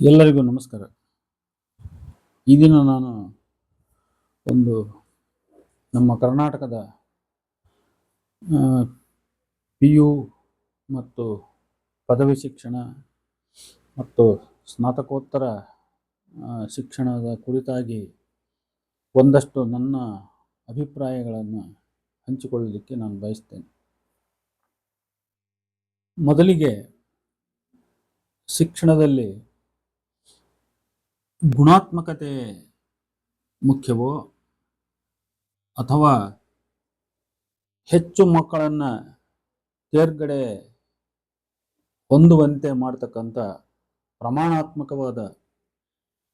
ಎಲ್ಲರಿಗೂ ನಮಸ್ಕಾರ. ಈ ದಿನ ನಾನು ಒಂದು ನಮ್ಮ ಕರ್ನಾಟಕದ PU ಮತ್ತು ಪದವಿ ಶಿಕ್ಷಣ ಮತ್ತು ಸ್ನಾತಕೋತ್ತರ ಶಿಕ್ಷಣದ ಕುರಿತಾಗಿ ಒಂದಷ್ಟು ನನ್ನ ಅಭಿಪ್ರಾಯಗಳನ್ನು ಹಂಚಿಕೊಳ್ಳಲಿಕ್ಕೆ ನಾನು ಬಯಸ್ತೇನೆ. ಮೊದಲಿಗೆ ಶಿಕ್ಷಣದಲ್ಲಿ ಗುಣಾತ್ಮಕತೆ ಮುಖ್ಯವೋ ಅಥವಾ ಹೆಚ್ಚು ಮಕ್ಕಳನ್ನು ತೇರ್ಗಡೆ ಹೊಂದುವಂತೆ ಮಾಡ್ತಕ್ಕಂಥ ಪ್ರಮಾಣಾತ್ಮಕವಾದ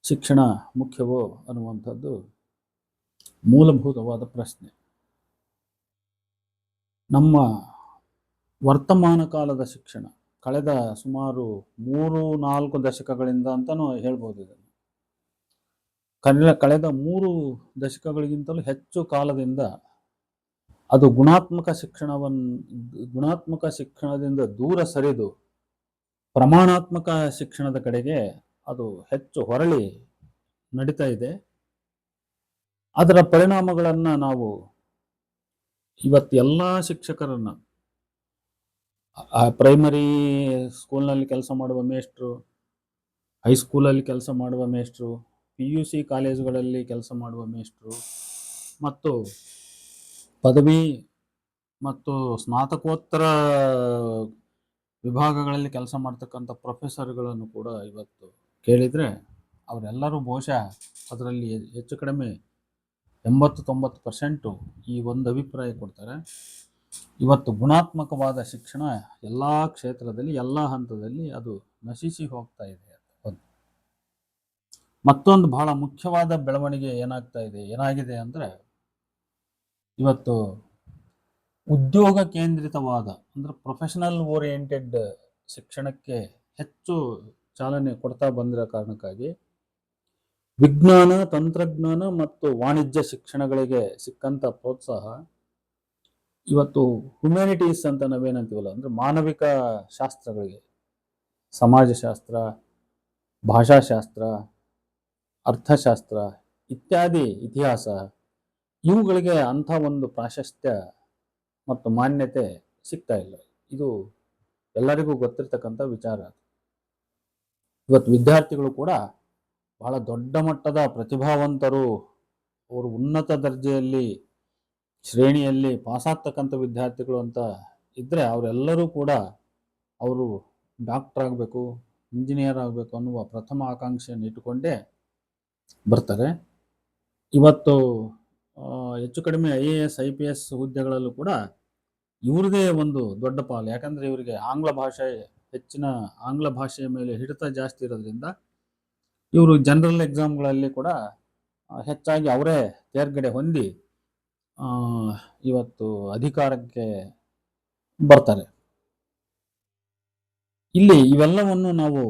ಶಿಕ್ಷಣ ಮುಖ್ಯವೋ ಅನ್ನುವಂಥದ್ದು ಮೂಲಭೂತವಾದ ಪ್ರಶ್ನೆ. ನಮ್ಮ ವರ್ತಮಾನ ಕಾಲದ ಶಿಕ್ಷಣ ಕಳೆದ ಸುಮಾರು 3-4 ದಶಕಗಳಿಂದ ಅಂತಲೂ ಹೇಳ್ಬೋದು. ಇದನ್ನು ಕಳೆದ 3 ದಶಕಗಳಿಗಿಂತಲೂ ಹೆಚ್ಚು ಕಾಲದಿಂದ ಅದು ಗುಣಾತ್ಮಕ ಶಿಕ್ಷಣದಿಂದ ದೂರ ಸರಿದು ಪ್ರಮಾಣಾತ್ಮಕ ಶಿಕ್ಷಣದ ಕಡೆಗೆ ಅದು ಹೆಚ್ಚು ಹೊರಳಿ ನಡೀತಾ ಇದೆ. ಅದರ ಪರಿಣಾಮಗಳನ್ನು ನಾವು ಇವತ್ತು ಎಲ್ಲ ಶಿಕ್ಷಕರನ್ನು, ಪ್ರೈಮರಿ ಸ್ಕೂಲ್ನಲ್ಲಿ ಕೆಲಸ ಮಾಡುವ ಮೇಷ್ಟ್ರು, ಹೈಸ್ಕೂಲಲ್ಲಿ ಕೆಲಸ ಮಾಡುವ ಮೇಷ್ಟ್ರು, PUC ಕಾಲೇಜುಗಳಲ್ಲಿ ಕೆಲಸ ಮಾಡುವ ಮೇಷ್ಟ್ರು ಮತ್ತು ಪದವಿ ಮತ್ತು ಸ್ನಾತಕೋತ್ತರ ವಿಭಾಗಗಳಲ್ಲಿ ಕೆಲಸ ಮಾಡ್ತಕ್ಕಂಥ ಪ್ರೊಫೆಸರ್ಗಳನ್ನು ಕೂಡ ಇವತ್ತು ಕೇಳಿದರೆ ಅವರೆಲ್ಲರೂ ಬಹುಶಃ ಅದರಲ್ಲಿ ಹೆಚ್ಚು ಕಡಿಮೆ 80-90% ಈ ಒಂದು ಅಭಿಪ್ರಾಯ ಕೊಡ್ತಾರೆ. ಇವತ್ತು ಗುಣಾತ್ಮಕವಾದ ಶಿಕ್ಷಣ ಎಲ್ಲ ಕ್ಷೇತ್ರದಲ್ಲಿ, ಎಲ್ಲ ಹಂತದಲ್ಲಿ ಅದು ನಶಿಸಿ ಹೋಗ್ತಾ ಇದೆ. ಮತ್ತೊಂದು ಬಹಳ ಮುಖ್ಯವಾದ ಬೆಳವಣಿಗೆ ಏನಾಗಿದೆ ಅಂದರೆ, ಇವತ್ತು ಉದ್ಯೋಗ ಕೇಂದ್ರಿತವಾದ ಅಂದರೆ ಪ್ರೊಫೆಷನಲ್ ಓರಿಯೆಂಟೆಡ್ ಶಿಕ್ಷಣಕ್ಕೆ ಹೆಚ್ಚು ಚಾಲನೆ ಕೊಡ್ತಾ ಬಂದಿರೋ ಕಾರಣಕ್ಕಾಗಿ ವಿಜ್ಞಾನ, ತಂತ್ರಜ್ಞಾನ ಮತ್ತು ವಾಣಿಜ್ಯ ಶಿಕ್ಷಣಗಳಿಗೆ ಸಿಕ್ಕಂಥ ಪ್ರೋತ್ಸಾಹ ಇವತ್ತು ಹ್ಯುಮ್ಯಾನಿಟೀಸ್ ಅಂತ ನಾವೇನಂತೀವಲ್ಲ, ಅಂದರೆ ಮಾನವಿಕ ಶಾಸ್ತ್ರಗಳಿಗೆ, ಸಮಾಜಶಾಸ್ತ್ರ, ಭಾಷಾಶಾಸ್ತ್ರ, ಅರ್ಥಶಾಸ್ತ್ರ ಇತ್ಯಾದಿ, ಇತಿಹಾಸ, ಇವುಗಳಿಗೆ ಅಂಥ ಒಂದು ಪ್ರಾಶಸ್ತ್ಯ ಮತ್ತು ಮಾನ್ಯತೆ ಸಿಗ್ತಾ ಇಲ್ಲ. ಇದು ಎಲ್ಲರಿಗೂ ಗೊತ್ತಿರ್ತಕ್ಕಂಥ ವಿಚಾರ. ಇವತ್ತು ವಿದ್ಯಾರ್ಥಿಗಳು ಕೂಡ ಬಹಳ ದೊಡ್ಡ ಮಟ್ಟದ ಪ್ರತಿಭಾವಂತರು, ಅವರು ಉನ್ನತ ದರ್ಜೆಯಲ್ಲಿ ಶ್ರೇಣಿಯಲ್ಲಿ ಪಾಸಾಗ್ತಕ್ಕಂಥ ವಿದ್ಯಾರ್ಥಿಗಳು ಅಂತ ಇದ್ದರೆ ಅವರೆಲ್ಲರೂ ಕೂಡ ಅವರು ಡಾಕ್ಟರ್ ಆಗಬೇಕು, ಇಂಜಿನಿಯರ್ ಆಗಬೇಕು ಅನ್ನುವ ಪ್ರಥಮ ಆಕಾಂಕ್ಷೆಯನ್ನು ಇಟ್ಟುಕೊಂಡೇ ಬರ್ತಾರೆ. ಇವತ್ತು ಹೆಚ್ಚು ಕಡಿಮೆ IAS, IPS ಹುದ್ದೆಗಳಲ್ಲೂ ಕೂಡ ಇವ್ರದೇ ಒಂದು ದೊಡ್ಡ ಪಾಲು. ಯಾಕಂದರೆ ಇವರಿಗೆ ಆಂಗ್ಲ ಭಾಷೆಯ ಮೇಲೆ ಹಿಡಿತ ಜಾಸ್ತಿ ಇರೋದ್ರಿಂದ ಇವರು ಜನರಲ್ ಎಕ್ಸಾಮ್ಗಳಲ್ಲಿ ಕೂಡ ಹೆಚ್ಚಾಗಿ ಅವರೇ ತೇರ್ಗಡೆ ಹೊಂದಿ ಇವತ್ತು ಅಧಿಕಾರಕ್ಕೆ ಬರ್ತಾರೆ. ಇಲ್ಲಿ ಇವೆಲ್ಲವನ್ನು ನಾವು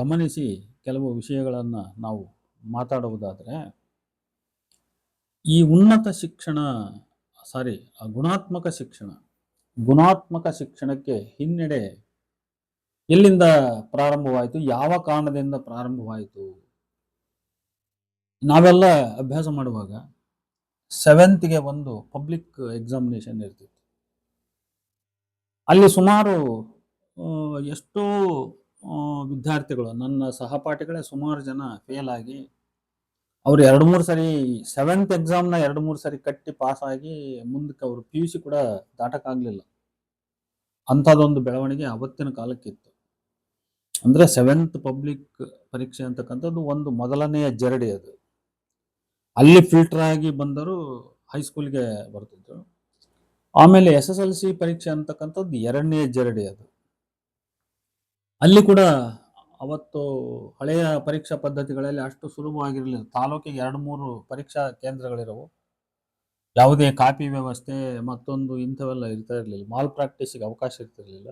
ಗಮನಿಸಿ ಕೆಲವು ವಿಷಯಗಳನ್ನು ನಾವು ಮಾತಾಡುವುದಾದರೆ, ಈ ಗುಣಾತ್ಮಕ ಶಿಕ್ಷಣಕ್ಕೆ ಹಿನ್ನಡೆ ಎಲ್ಲಿಂದ ಪ್ರಾರಂಭವಾಯಿತು, ಯಾವ ಕಾರಣದಿಂದ ಪ್ರಾರಂಭವಾಯಿತು? ನಾವೆಲ್ಲ ಅಭ್ಯಾಸ ಮಾಡುವಾಗ 7th ಒಂದು ಪಬ್ಲಿಕ್ ಎಕ್ಸಾಮಿನೇಷನ್ ಇರ್ತಿತ್ತು. ಅಲ್ಲಿ ಸುಮಾರು ಎಷ್ಟೋ ವಿದ್ಯಾರ್ಥಿಗಳು, ನನ್ನ ಸಹಪಾಠಿಗಳೇ ಸುಮಾರು ಜನ ಫೇಲ್ ಆಗಿ ಅವರು 2-3 ಸರಿ 7th ಎಕ್ಸಾಮ್ನ 2-3 ಸರಿ ಕಟ್ಟಿ ಪಾಸಾಗಿ ಮುಂದಕ್ಕೆ ಅವರು PUC ಕೂಡ ದಾಟಕ್ಕಾಗಲಿಲ್ಲ. ಅಂಥದ್ದೊಂದು ಬೆಳವಣಿಗೆ ಅವತ್ತಿನ ಕಾಲಕ್ಕಿತ್ತು. ಅಂದರೆ 7th ಪಬ್ಲಿಕ್ ಪರೀಕ್ಷೆ ಅಂತಕ್ಕಂಥದ್ದು ಒಂದು ಮೊದಲನೆಯ ಜರಡಿ. ಅದು ಅಲ್ಲಿ ಫಿಲ್ಟರ್ ಆಗಿ ಬಂದರು ಹೈಸ್ಕೂಲ್ಗೆ ಬರ್ತಿದ್ರು. ಆಮೇಲೆ SSLC ಪರೀಕ್ಷೆ ಅಂತಕ್ಕಂಥದ್ದು 2ನೇ ಜರಡಿ. ಅದು ಅಲ್ಲಿ ಕೂಡ ಅವತ್ತು ಹಳೆಯ ಪರೀಕ್ಷಾ ಪದ್ಧತಿಗಳಲ್ಲಿ ಅಷ್ಟು ಸುಲಭವಾಗಿರಲಿಲ್ಲ. ತಾಲೂಕಿಗೆ 2-3 ಪರೀಕ್ಷಾ ಕೇಂದ್ರಗಳಿರವು. ಯಾವುದೇ ಕಾಪಿ ವ್ಯವಸ್ಥೆ ಮತ್ತೊಂದು ಇಂಥವೆಲ್ಲ ಇರ್ತಾ ಇರಲಿಲ್ಲ. ಮಾಲ್ ಪ್ರಾಕ್ಟೀಸಿಗೆ ಅವಕಾಶ ಇರ್ತಿರಲಿಲ್ಲ.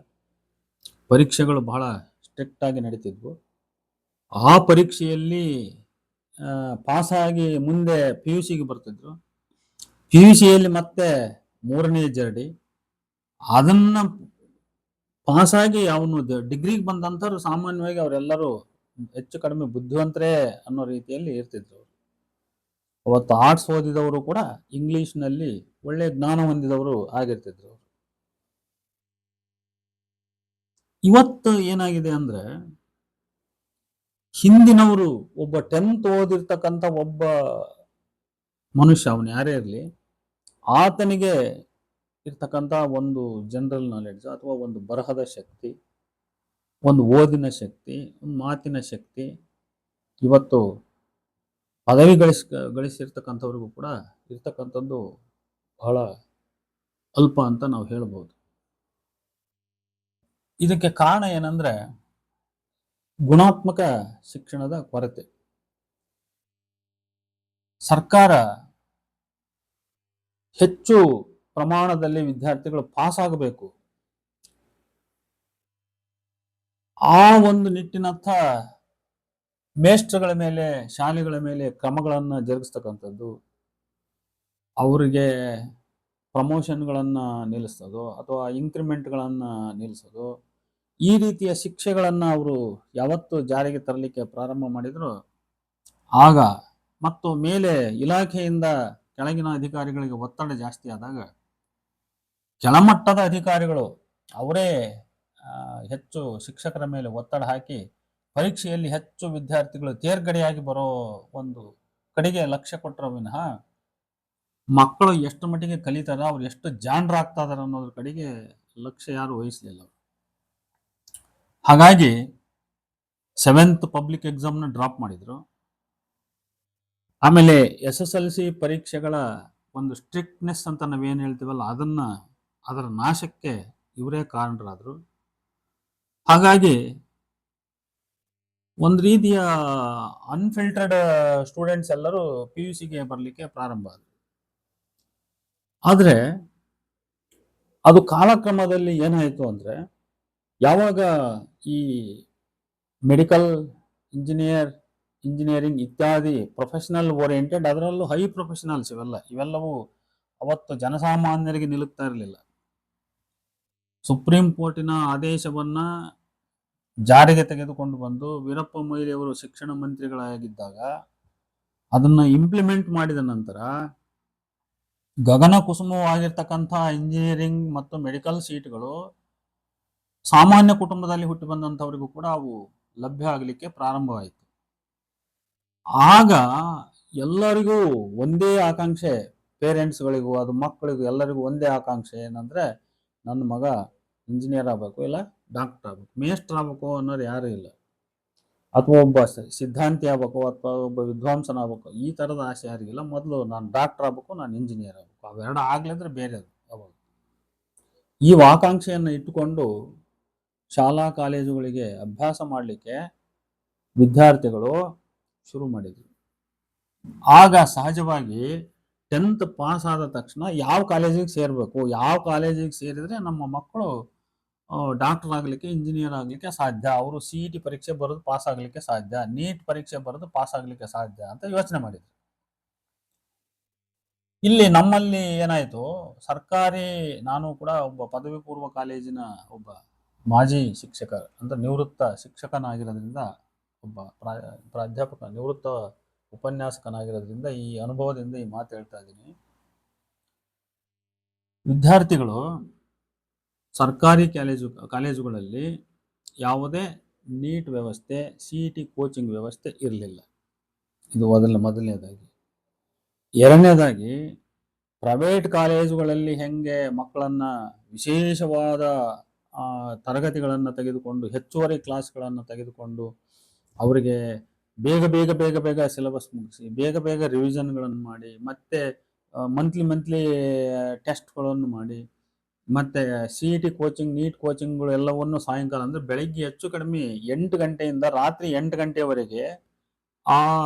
ಪರೀಕ್ಷೆಗಳು ಬಹಳ ಸ್ಟ್ರಿಕ್ಟ್ ಆಗಿ ನಡೀತಿದ್ವು. ಆ ಪರೀಕ್ಷೆಯಲ್ಲಿ ಪಾಸಾಗಿ ಮುಂದೆ PUCಗೆ ಬರ್ತಿದ್ರು. PUCಯಲ್ಲಿ ಮತ್ತೆ 3ನೇ ಜರಡಿ. ಅದನ್ನು ಪಾಸಾಗಿ ಅವನು ಡಿಗ್ರಿಗೆ ಬಂದಂಥವ್ರು ಸಾಮಾನ್ಯವಾಗಿ ಅವರೆಲ್ಲರೂ ಹೆಚ್ಚು ಕಡಿಮೆ ಬುದ್ಧಿವಂತರೇ ಅನ್ನೋ ರೀತಿಯಲ್ಲಿ ಇರ್ತಿದ್ರು. ಅವತ್ತು ಆರ್ಟ್ಸ್ ಓದಿದವರು ಕೂಡ ಇಂಗ್ಲಿಷ್ನಲ್ಲಿ ಒಳ್ಳೆ ಜ್ಞಾನ ಹೊಂದಿದವರು ಆಗಿರ್ತಿದ್ರು. ಇವತ್ತು ಏನಾಗಿದೆ ಅಂದ್ರೆ, ಹಿಂದಿನವರು ಒಬ್ಬ 10th ಓದಿರ್ತಕ್ಕಂಥ ಒಬ್ಬ ಮನುಷ್ಯ, ಅವನು ಯಾರೇ ಇರಲಿ, ಆತನಿಗೆ ಇರ್ತಕ್ಕಂಥ ಒಂದು ಜನರಲ್ ನಾಲೆಡ್ಜ್ ಅಥವಾ ಒಂದು ಬರಹದ ಶಕ್ತಿ, ಒಂದು ಓದಿನ ಶಕ್ತಿ, ಒಂದು ಮಾತಿನ ಶಕ್ತಿ ಇವತ್ತು ಪದವಿ ಗಳಿಸಿರ್ತಕ್ಕಂಥವ್ರಿಗೂ ಕೂಡ ಇರ್ತಕ್ಕಂಥದ್ದು ಬಹಳ ಅಲ್ಪ ಅಂತ ನಾವು ಹೇಳ್ಬೋದು. ಇದಕ್ಕೆ ಕಾರಣ ಏನಂದ್ರೆ ಗುಣಾತ್ಮಕ ಶಿಕ್ಷಣದ ಕೊರತೆ. ಸರ್ಕಾರ ಹೆಚ್ಚು ಪ್ರಮಾಣದಲ್ಲಿ ವಿದ್ಯಾರ್ಥಿಗಳು ಪಾಸ್ ಆಗಬೇಕು, ಆ ಒಂದು ನಿಟ್ಟಿನತ್ತ ಮೇಷ್ಟ್ರಗಳ ಮೇಲೆ, ಶಾಲೆಗಳ ಮೇಲೆ ಕ್ರಮಗಳನ್ನು ಜರುಗಿಸ್ತಕ್ಕಂಥದ್ದು, ಅವರಿಗೆ ಪ್ರಮೋಷನ್ಗಳನ್ನು ನಿಲ್ಲಿಸೋದು ಅಥವಾ ಇನ್ಕ್ರಿಮೆಂಟ್ಗಳನ್ನು ನಿಲ್ಲಿಸೋದು, ಈ ರೀತಿಯ ಶಿಕ್ಷೆಗಳನ್ನು ಅವರು ಯಾವತ್ತು ಜಾರಿಗೆ ತರಲಿಕ್ಕೆ ಪ್ರಾರಂಭ ಮಾಡಿದ್ರು ಆಗ, ಮತ್ತು ಮೇಲೆ ಇಲಾಖೆಯಿಂದ ಕೆಳಗಿನ ಅಧಿಕಾರಿಗಳಿಗೆ ಒತ್ತಡ ಜಾಸ್ತಿ ಆದಾಗ ಕೆಳಮಟ್ಟದ ಅಧಿಕಾರಿಗಳು ಅವರೇ ಹೆಚ್ಚು ಶಿಕ್ಷಕರ ಮೇಲೆ ಒತ್ತಡ ಹಾಕಿ ಪರೀಕ್ಷೆಯಲ್ಲಿ ಹೆಚ್ಚು ವಿದ್ಯಾರ್ಥಿಗಳು ತೇರ್ಗಡೆಯಾಗಿ ಬರೋ ಒಂದು ಕಡೆಗೆ ಲಕ್ಷ್ಯ ಕೊಟ್ಟರ ವಿನಃ ಮಕ್ಕಳು ಎಷ್ಟು ಮಟ್ಟಿಗೆ ಕಲಿತಾರ, ಅವ್ರು ಎಷ್ಟು ಜಾಣರಾಗ್ತಾ ಇದಾರೆ ಅನ್ನೋದ್ರ ಕಡೆಗೆ ಲಕ್ಷ್ಯ ಯಾರು ವಹಿಸಲಿಲ್ಲ. ಹಾಗಾಗಿ 7th ಪಬ್ಲಿಕ್ ಎಕ್ಸಾಮ್ನ ಡ್ರಾಪ್ ಮಾಡಿದ್ರು. ಆಮೇಲೆ SSLC ಪರೀಕ್ಷೆಗಳ ಒಂದು ಸ್ಟ್ರಿಕ್ಟ್ನೆಸ್ ಅಂತ ನಾವೇನು ಹೇಳ್ತೀವಲ್ಲ, ಅದರ ನಾಶಕ್ಕೆ ಇವರೇ ಕಾರಣರಾದರು. ಹಾಗಾಗಿ ಒಂದು ರೀತಿಯ ಅನ್ಫಿಲ್ಟರ್ಡ್ ಸ್ಟೂಡೆಂಟ್ಸ್ ಎಲ್ಲರೂ PUCಗೆ ಬರಲಿಕ್ಕೆ ಪ್ರಾರಂಭ ಆದರು. ಆದರೆ ಅದು ಕಾಲಕ್ರಮದಲ್ಲಿ ಏನಾಯಿತು ಅಂದರೆ, ಯಾವಾಗ ಈ ಮೆಡಿಕಲ್ ಇಂಜಿನಿಯರಿಂಗ್ ಇತ್ಯಾದಿ ಪ್ರೊಫೆಷನಲ್ ಓರಿಯೆಂಟೆಡ್, ಅದರಲ್ಲೂ ಹೈ ಪ್ರೊಫೆಷನಲ್ಸ್ ಇವೆಲ್ಲವೂ ಅವತ್ತು ಜನಸಾಮಾನ್ಯರಿಗೆ ನಿಲುಕ್ತಾ ಇರಲಿಲ್ಲ. ಸುಪ್ರೀಂ ಕೋರ್ಟಿನ ಆದೇಶವನ್ನ ಜಾರಿಗೆ ತೆಗೆದುಕೊಂಡು ಬಂದು ವೀರಪ್ಪ ಮೊಯ್ಲಿಯವರು ಶಿಕ್ಷಣ ಮಂತ್ರಿಗಳಾಗಿದ್ದಾಗ ಅದನ್ನ ಇಂಪ್ಲಿಮೆಂಟ್ ಮಾಡಿದ ನಂತರ ಗಗನ ಕುಸುಮವಾಗಿರ್ತಕ್ಕಂಥ ಇಂಜಿನಿಯರಿಂಗ್ ಮತ್ತು ಮೆಡಿಕಲ್ ಸೀಟ್ಗಳು ಸಾಮಾನ್ಯ ಕುಟುಂಬದಲ್ಲಿ ಹುಟ್ಟಿ ಬಂದಂಥವರಿಗೂ ಕೂಡ ಅವು ಲಭ್ಯ ಆಗಲಿಕ್ಕೆ ಪ್ರಾರಂಭವಾಯಿತು. ಆಗ ಎಲ್ಲರಿಗೂ ಒಂದೇ ಆಕಾಂಕ್ಷೆ, ಪೇರೆಂಟ್ಸ್ಗಳಿಗೂ ಅದು ಮಕ್ಕಳಿಗೂ ಎಲ್ಲರಿಗೂ ಒಂದೇ ಆಕಾಂಕ್ಷೆ ಏನಂದ್ರೆ, ನನ್ನ ಮಗ ಇಂಜಿನಿಯರ್ ಆಗಬೇಕು, ಇಲ್ಲ ಡಾಕ್ಟರ್ ಆಗಬೇಕು, ಮೇಸ್ಟರ್ ಆಗಬೇಕು ಅನ್ನೋರು ಯಾರು ಇಲ್ಲ, ಅಥವಾ ಒಬ್ಬ ಸಿದ್ಧಾಂತಿ ಆಗಬೇಕು, ಅಥವಾ ಒಬ್ಬ ವಿದ್ವಾಂಸನಾಗಬೇಕು, ಈ ಥರದ ಆಸೆ ಯಾರಿಗಿಲ್ಲ. ಮೊದಲು ನಾನು ಡಾಕ್ಟರ್ ಆಗಬೇಕು, ನಾನು ಇಂಜಿನಿಯರ್ ಆಗಬೇಕು, ಅವೆರಡು ಆಗ್ಲಿದ್ರೆ ಬೇರೆ ಅವಾಗ. ಈ ಆಕಾಂಕ್ಷೆಯನ್ನು ಇಟ್ಟುಕೊಂಡು ಶಾಲಾ ಕಾಲೇಜುಗಳಿಗೆ ಅಭ್ಯಾಸ ಮಾಡಲಿಕ್ಕೆ ವಿದ್ಯಾರ್ಥಿಗಳು ಶುರು ಮಾಡಿದರು. ಆಗ ಸಹಜವಾಗಿ 10th ಪಾಸ್ ಆದ ತಕ್ಷಣ ಯಾವ ಕಾಲೇಜಿಗೆ ಸೇರಬೇಕು, ಯಾವ ಕಾಲೇಜಿಗೆ ಸೇರಿದ್ರೆ ನಮ್ಮ ಮಕ್ಕಳು ಡಾಕ್ಟರ್ ಆಗಲಿಕ್ಕೆ, ಇಂಜಿನಿಯರ್ ಆಗಲಿಕ್ಕೆ ಸಾಧ್ಯ, ಅವರು CET ಪರೀಕ್ಷೆ ಬರೆದು ಪಾಸ್ ಆಗಲಿಕ್ಕೆ ಸಾಧ್ಯ, ನೀಟ್ ಪರೀಕ್ಷೆ ಬರೆದು ಪಾಸ್ ಆಗಲಿಕ್ಕೆ ಸಾಧ್ಯ ಅಂತ ಯೋಚನೆ ಮಾಡಿದ್ರು. ಇಲ್ಲಿ ನಮ್ಮಲ್ಲಿ ಏನಾಯಿತು, ಸರ್ಕಾರಿ, ನಾನು ಕೂಡ ಒಬ್ಬ ಪದವಿ ಪೂರ್ವ ಕಾಲೇಜಿನ ಒಬ್ಬ ಮಾಜಿ ಶಿಕ್ಷಕ ಅಂದ್ರೆ ನಿವೃತ್ತ ಶಿಕ್ಷಕನಾಗಿರೋದ್ರಿಂದ, ಒಬ್ಬ ಪ್ರಾಧ್ಯಾಪಕ, ನಿವೃತ್ತ ಉಪನ್ಯಾಸಕನಾಗಿರೋದ್ರಿಂದ ಈ ಅನುಭವದಿಂದ ಈ ಮಾತು ಹೇಳ್ತಾ ಇದ್ದೀನಿ. ವಿದ್ಯಾರ್ಥಿಗಳು ಸರ್ಕಾರಿ ಕಾಲೇಜುಗಳಲ್ಲಿ ಯಾವುದೇ ನೀಟ್ ವ್ಯವಸ್ಥೆ, CET ಕೋಚಿಂಗ್ ವ್ಯವಸ್ಥೆ ಇರಲಿಲ್ಲ. ಇದು ಮೊದಲನೇದಾಗಿ. ಎರಡನೇದಾಗಿ, ಪ್ರೈವೇಟ್ ಕಾಲೇಜುಗಳಲ್ಲಿ ಹೆಂಗೆ ಮಕ್ಕಳನ್ನ ವಿಶೇಷವಾದ ತರಗತಿಗಳನ್ನು ತೆಗೆದುಕೊಂಡು, ಹೆಚ್ಚುವರಿ ಕ್ಲಾಸ್ಗಳನ್ನು ತೆಗೆದುಕೊಂಡು ಅವರಿಗೆ ಬೇಗ ಬೇಗ ಬೇಗ ಬೇಗ ಸಿಲೆಬಸ್ ಮುಗಿಸಿ, ಬೇಗ ಬೇಗ ರಿವಿಷನ್ಗಳನ್ನು ಮಾಡಿ, ಮತ್ತೆ ಮಂತ್ಲಿ ಟೆಸ್ಟ್ಗಳನ್ನು ಮಾಡಿ, ಮತ್ತೆ CET ಕೋಚಿಂಗ್, ನೀಟ್ ಕೋಚಿಂಗ್ಗಳು ಎಲ್ಲವನ್ನು ಸಾಯಂಕಾಲ ಅಂದ್ರೆ ಬೆಳಿಗ್ಗೆ ಹೆಚ್ಚು ಕಡಿಮೆ 8 ಗಂಟೆಯಿಂದ ರಾತ್ರಿ 8 ಗಂಟೆಯವರೆಗೆ ಆ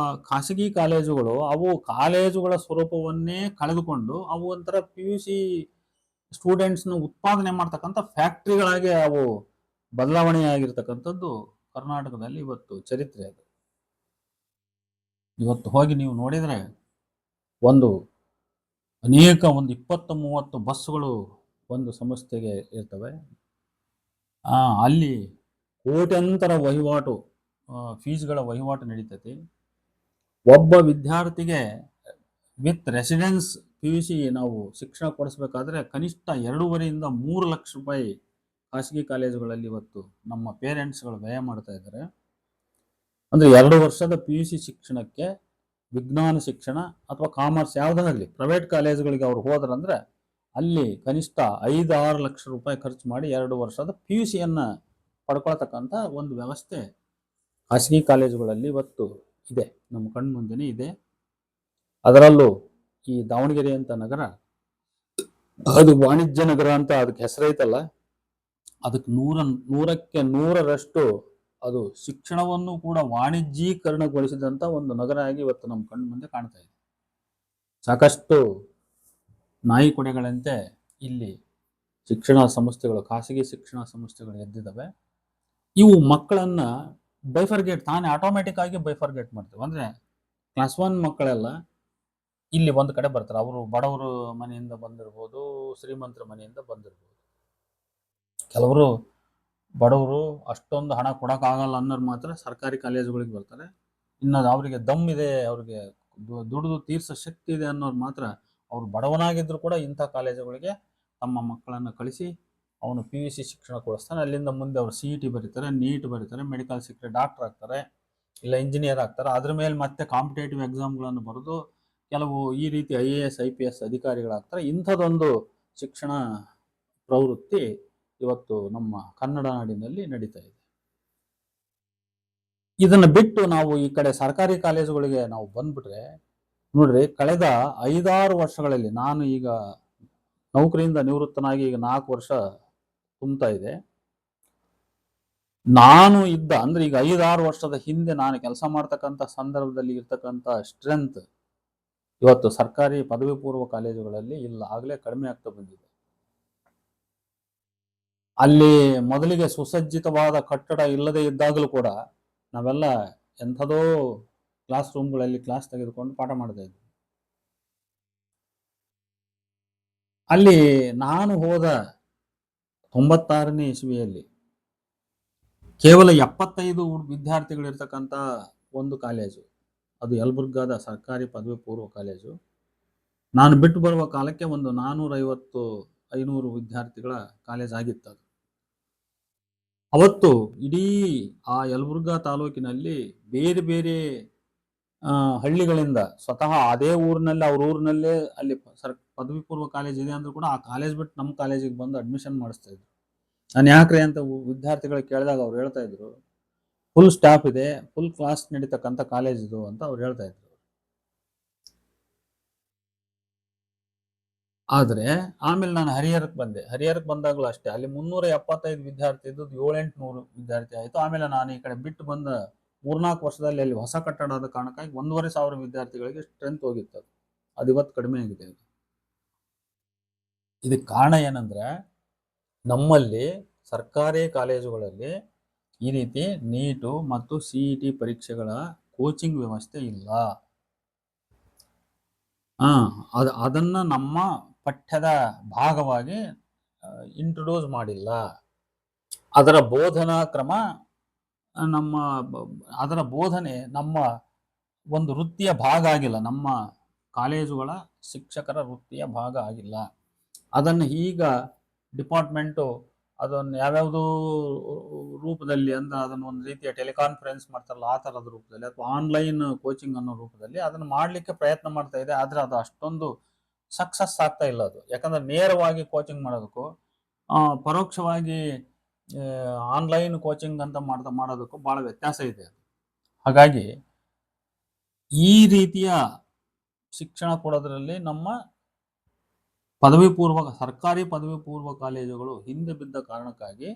ಖಾಸಗಿ ಕಾಲೇಜುಗಳು ಅವು ಕಾಲೇಜುಗಳ ಸ್ವರೂಪವನ್ನೇ ಕಳೆದುಕೊಂಡು ಅವು ಒಂಥರ PUC ಸ್ಟೂಡೆಂಟ್ಸ್ನ ಉತ್ಪಾದನೆ ಮಾಡ್ತಕ್ಕಂಥ ಫ್ಯಾಕ್ಟ್ರಿಗಳಾಗಿ ಅವು ಬದಲಾವಣೆ ಆಗಿರ್ತಕ್ಕಂಥದ್ದು ಕರ್ನಾಟಕದಲ್ಲಿ ಇವತ್ತು ಚರಿತ್ರೆ. ಅದು ಇವತ್ತು ಹೋಗಿ ನೀವು ನೋಡಿದ್ರೆ ಒಂದು 20-30 ಬಸ್ಸುಗಳು ಒಂದು ಸಂಸ್ಥೆಗೆ ಇರ್ತವೆ. ಅಲ್ಲಿ ಕೋಟ್ಯಂತರ ವಹಿವಾಟು ಫೀಸ್ಗಳ ವಹಿವಾಟು ನಡೀತೈತಿ. ಒಬ್ಬ ವಿದ್ಯಾರ್ಥಿಗೆ ವಿತ್ ರೆಸಿಡೆನ್ಸ್ PUC ನಾವು ಶಿಕ್ಷಣ ಕೊಡಿಸ್ಬೇಕಾದ್ರೆ ಕನಿಷ್ಠ 2.5 ಇಂದ 3 ಲಕ್ಷ ರೂಪಾಯಿ ಖಾಸಗಿ ಕಾಲೇಜುಗಳಲ್ಲಿ ಇವತ್ತು ನಮ್ಮ ಪೇರೆಂಟ್ಸ್ಗಳು ವ್ಯಯ ಮಾಡ್ತಾ ಇದ್ದಾರೆ. ಅಂದರೆ 2 ವರ್ಷದ PUC ಶಿಕ್ಷಣಕ್ಕೆ ವಿಜ್ಞಾನ ಶಿಕ್ಷಣ ಅಥವಾ ಕಾಮರ್ಸ್ ಯಾವುದಾಗಲಿ ಪ್ರೈವೇಟ್ ಕಾಲೇಜುಗಳಿಗೆ ಅವ್ರು ಹೋದ್ರಂದ್ರೆ ಅಲ್ಲಿ ಕನಿಷ್ಠ 5-6 ಲಕ್ಷ ರೂಪಾಯಿ ಖರ್ಚು ಮಾಡಿ 2 ವರ್ಷದ PUCಯನ್ನು ಪಡ್ಕೊಳ್ತಕ್ಕಂಥ ಒಂದು ವ್ಯವಸ್ಥೆ ಖಾಸಗಿ ಕಾಲೇಜುಗಳಲ್ಲಿ ಇವತ್ತು ಇದೆ, ನಮ್ಮ ಕಣ್ಣು ಮುಂದೆನೇ ಇದೆ. ಅದರಲ್ಲೂ ಈ ದಾವಣಗೆರೆ ಅಂತ ನಗರ, ಅದು ವಾಣಿಜ್ಯ ನಗರ ಅಂತ ಅದಕ್ಕೆ ಹೆಸರೈತಲ್ಲ, ಅದಕ್ಕೆ 100ಕ್ಕೆ 100ರಷ್ಟು ಅದು ಶಿಕ್ಷಣವನ್ನು ಕೂಡ ವಾಣಿಜ್ಯೀಕರಣಗೊಳಿಸಿದಂಥ ಒಂದು ನಗರ ಆಗಿ ಇವತ್ತು ನಮ್ಮ ಕಣ್ಣು ಮುಂದೆ ಕಾಣ್ತಾ ಇದೆ. ಸಾಕಷ್ಟು ನಾಯಿ ಕೊಡೆಗಳಂತೆ ಇಲ್ಲಿ ಶಿಕ್ಷಣ ಸಂಸ್ಥೆಗಳು, ಖಾಸಗಿ ಶಿಕ್ಷಣ ಸಂಸ್ಥೆಗಳು ಎದ್ದಿದ್ದಾವೆ. ಇವು ಮಕ್ಕಳನ್ನ ಬೈಫರ್ಗೇಟ್ ತಾನೇ ಆಟೋಮೆಟಿಕ್ ಆಗಿ ಬೈಫರ್ಗೇಟ್ ಮಾಡ್ತೇವೆ. ಅಂದರೆ ಕ್ಲಾಸ್ 1 ಮಕ್ಕಳೆಲ್ಲ ಇಲ್ಲಿ ಒಂದು ಕಡೆ ಬರ್ತಾರೆ. ಅವರು ಬಡವರು ಮನೆಯಿಂದ ಬಂದಿರ್ಬೋದು, ಶ್ರೀಮಂತರ ಮನೆಯಿಂದ ಬಂದಿರ್ಬೋದು. ಕೆಲವರು ಬಡವರು ಅಷ್ಟೊಂದು ಹಣ ಕೊಡೋಕ್ಕಾಗಲ್ಲ ಅನ್ನೋರು ಮಾತ್ರ ಸರ್ಕಾರಿ ಕಾಲೇಜುಗಳಿಗೆ ಬರ್ತಾರೆ. ಇನ್ನು ಅವರಿಗೆ ದಮ್ ಇದೆ, ಅವ್ರಿಗೆ ದುಡಿದು ತೀರ್ಸೋ ಶಕ್ತಿ ಇದೆ ಅನ್ನೋರು ಮಾತ್ರ ಅವರು ಬಡವನಾಗಿದ್ದರೂ ಕೂಡ ಇಂಥ ಕಾಲೇಜುಗಳಿಗೆ ತಮ್ಮ ಮಕ್ಕಳನ್ನು ಕಳಿಸಿ ಅವನು PUC ಶಿಕ್ಷಣ ಕೊಡಿಸ್ತಾನೆ. ಅಲ್ಲಿಂದ ಮುಂದೆ ಅವರು CET ಬರೀತಾರೆ, ನೀಟ್ ಬರೀತಾರೆ, ಮೆಡಿಕಲ್ ಸಿಕ್ಕರೆ ಡಾಕ್ಟರ್ ಆಗ್ತಾರೆ, ಇಲ್ಲ ಇಂಜಿನಿಯರ್ ಆಗ್ತಾರೆ. ಅದ್ರ ಮೇಲೆ ಮತ್ತೆ ಕಾಂಪಿಟೇಟಿವ್ ಎಕ್ಸಾಮ್ಗಳನ್ನು ಬರೆದು ಕೆಲವು ಈ ರೀತಿ IAS IPS ಅಧಿಕಾರಿಗಳಾಗ್ತಾರೆ. ಇಂಥದ್ದೊಂದು ಶಿಕ್ಷಣ ಪ್ರವೃತ್ತಿ ಇವತ್ತು ನಮ್ಮ ಕನ್ನಡ ನಾಡಿನಲ್ಲಿ ನಡೀತಾ ಇದೆ. ಇದನ್ನು ಬಿಟ್ಟು ನಾವು ಈ ಕಡೆ ಸರ್ಕಾರಿ ಕಾಲೇಜುಗಳಿಗೆ ನಾವು ಬಂದ್ಬಿಟ್ರೆ ನೋಡ್ರಿ, ಕಳೆದ 5-6 ವರ್ಷಗಳಲ್ಲಿ, ನಾನು ಈಗ ನೌಕರಿಯಿಂದ ನಿವೃತ್ತನಾಗಿ ಈಗ 4 ವರ್ಷ ತುಂಬ್ತಾ ಇದೆ. ನಾನು ಇದ್ದ ಅಂದ್ರೆ ಈಗ 5-6 ವರ್ಷದ ಹಿಂದೆ ನಾನು ಕೆಲಸ ಮಾಡ್ತಕ್ಕಂಥ ಸಂದರ್ಭದಲ್ಲಿ ಇರ್ತಕ್ಕಂಥ ಸ್ಟ್ರೆಂತ್ ಇವತ್ತು ಸರ್ಕಾರಿ ಪದವಿ ಪೂರ್ವ ಕಾಲೇಜುಗಳಲ್ಲಿ ಇಲ್ಲ, ಆಗಲೇ ಕಡಿಮೆ ಆಗ್ತಾ ಬಂದಿದೆ. ಅಲ್ಲಿ ಮೊದಲಿಗೆ ಸುಸಜ್ಜಿತವಾದ ಕಟ್ಟಡ ಇಲ್ಲದೆ ಇದ್ದಾಗಲೂ ಕೂಡ ನಾವೆಲ್ಲ ಎಂಥದೋ ಕ್ಲಾಸ್ ರೂಮ್ಗಳಲ್ಲಿ ಕ್ಲಾಸ್ ತೆಗೆದುಕೊಂಡು ಪಾಠ ಮಾಡ್ತಾ ಇದ್ವಿ. ಅಲ್ಲಿ ನಾನು ಹೋದ 96ನೇ ಇಸ್ವಿಯಲ್ಲಿ ಕೇವಲ 75 ವಿದ್ಯಾರ್ಥಿಗಳಿರ್ತಕ್ಕಂಥ ಒಂದು ಕಾಲೇಜು, ಅದು ಯಲಬುರ್ಗಾದ ಸರ್ಕಾರಿ ಪದವಿ ಪೂರ್ವ ಕಾಲೇಜು. ನಾನು ಬಿಟ್ಟು ಬರುವ ಕಾಲಕ್ಕೆ ಒಂದು 450-500 ವಿದ್ಯಾರ್ಥಿಗಳ ಕಾಲೇಜ್ ಆಗಿತ್ತು ಅದು. ಅವತ್ತು ಇಡೀ ಆ ಯಲಬುರ್ಗಾ ತಾಲೂಕಿನಲ್ಲಿ ಬೇರೆ ಬೇರೆ ಹಳ್ಳಿಗಳಿಂದ ಸ್ವತಃ ಅದೇ ಊರಿನಲ್ಲಿ, ಅವ್ರ ಊರಿನಲ್ಲೇ ಅಲ್ಲಿ ಪದವಿ ಪೂರ್ವ ಕಾಲೇಜ್ ಇದೆ ಅಂದ್ರೂ ಕೂಡ ಆ ಕಾಲೇಜ್ ಬಿಟ್ಟು ನಮ್ಮ ಕಾಲೇಜಿಗೆ ಬಂದು ಅಡ್ಮಿಷನ್ ಮಾಡಿಸ್ತಾ ಇದ್ರು. ನಾನು ಯಾಕ್ರಿ ಅಂತ ವಿದ್ಯಾರ್ಥಿಗಳು ಕೇಳಿದಾಗ ಅವ್ರು ಹೇಳ್ತಾ ಇದ್ರು, ಫುಲ್ ಸ್ಟಾಫ್ ಇದೆ, ಫುಲ್ ಕ್ಲಾಸ್ ನಡೀತಕ್ಕಂಥ ಕಾಲೇಜ್ ಇದು ಅಂತ ಅವ್ರು ಹೇಳ್ತಾ ಇದ್ರು. ಆದರೆ ಆಮೇಲೆ ನಾನು ಹರಿಹರಕ್ಕೆ ಬಂದೆ. ಹರಿಹರಕ್ಕೆ ಬಂದಾಗಲೂ ಅಷ್ಟೇ, ಅಲ್ಲಿ 375 ವಿದ್ಯಾರ್ಥಿ ಇದ್ದದ್ದು 700-800 ವಿದ್ಯಾರ್ಥಿ ಆಯಿತು. ಆಮೇಲೆ ನಾನು ಈ ಕಡೆ ಬಿಟ್ಟು ಬಂದ 3-4 ವರ್ಷದಲ್ಲಿ ಅಲ್ಲಿ ಹೊಸ ಕಟ್ಟಡ ಆದ ಕಾರಣಕ್ಕಾಗಿ 1,500 ವಿದ್ಯಾರ್ಥಿಗಳಿಗೆ ಸ್ಟ್ರೆಂತ್ ಹೋಗಿತ್ತು. ಅದು ಇವತ್ತು ಕಡಿಮೆ ಆಗಿದೆ. ಇದಕ್ಕೆ ಕಾರಣ ಏನಂದ್ರೆ, ನಮ್ಮಲ್ಲಿ ಸರ್ಕಾರಿ ಕಾಲೇಜುಗಳಲ್ಲಿ ಈ ರೀತಿ ನೀಟು ಮತ್ತು CET ಪರೀಕ್ಷೆಗಳ ಕೋಚಿಂಗ್ ವ್ಯವಸ್ಥೆ ಇಲ್ಲ. ಅದನ್ನ ನಮ್ಮ ಪಠ್ಯದ ಭಾಗವಾಗಿ ಇಂಟ್ರೊಡ್ಯೂಸ್ ಮಾಡಿಲ್ಲ. ಅದರ ಬೋಧನಾ ಕ್ರಮ ಅದರ ಬೋಧನೆ ನಮ್ಮ ಒಂದು ವೃತ್ತಿಯ ಭಾಗ ಆಗಿಲ್ಲ, ನಮ್ಮ ಕಾಲೇಜುಗಳ ಶಿಕ್ಷಕರ ವೃತ್ತಿಯ ಭಾಗ ಆಗಿಲ್ಲ. ಅದನ್ನು ಈಗ ಡಿಪಾರ್ಟ್ಮೆಂಟು ಅದನ್ನು ಯಾವ್ಯಾವುದೋ ರೂಪದಲ್ಲಿ, ಅಂದ್ರೆ ಅದನ್ನು ಒಂದು ರೀತಿಯ ಟೆಲಿಕಾನ್ಫರೆನ್ಸ್ ಮಾಡ್ತಾರಲ್ಲ ಆ ಥರದ ರೂಪದಲ್ಲಿ ಅಥವಾ ಆನ್ಲೈನ್ ಕೋಚಿಂಗ್ ಅನ್ನೋ ರೂಪದಲ್ಲಿ ಅದನ್ನು ಮಾಡಲಿಕ್ಕೆ ಪ್ರಯತ್ನ ಮಾಡ್ತಾ ಇದೆ. ಆದರೆ ಅದು ಅಷ್ಟೊಂದು ಸಕ್ಸಸ್ ಆಗ್ತಾ ಇಲ್ಲ ಅದು. ಯಾಕಂದ್ರೆ ನೇರವಾಗಿ ಕೋಚಿಂಗ್ ಮಾಡೋದಕ್ಕೂ ಪರೋಕ್ಷವಾಗಿ ಆನ್ಲೈನ್ ಕೋಚಿಂಗ್ ಅಂತ ಮಾಡೋದಕ್ಕೂ ಭಾಳ ವ್ಯತ್ಯಾಸ ಇದೆ. ಹಾಗಾಗಿ ಈ ರೀತಿಯ ಶಿಕ್ಷಣ ಕೊಡೋದ್ರಲ್ಲಿ ನಮ್ಮ ಸರ್ಕಾರಿ ಪದವಿ ಪೂರ್ವ ಕಾಲೇಜುಗಳು ಹಿಂದೆ ಬಿದ್ದ ಕಾರಣಕ್ಕಾಗಿ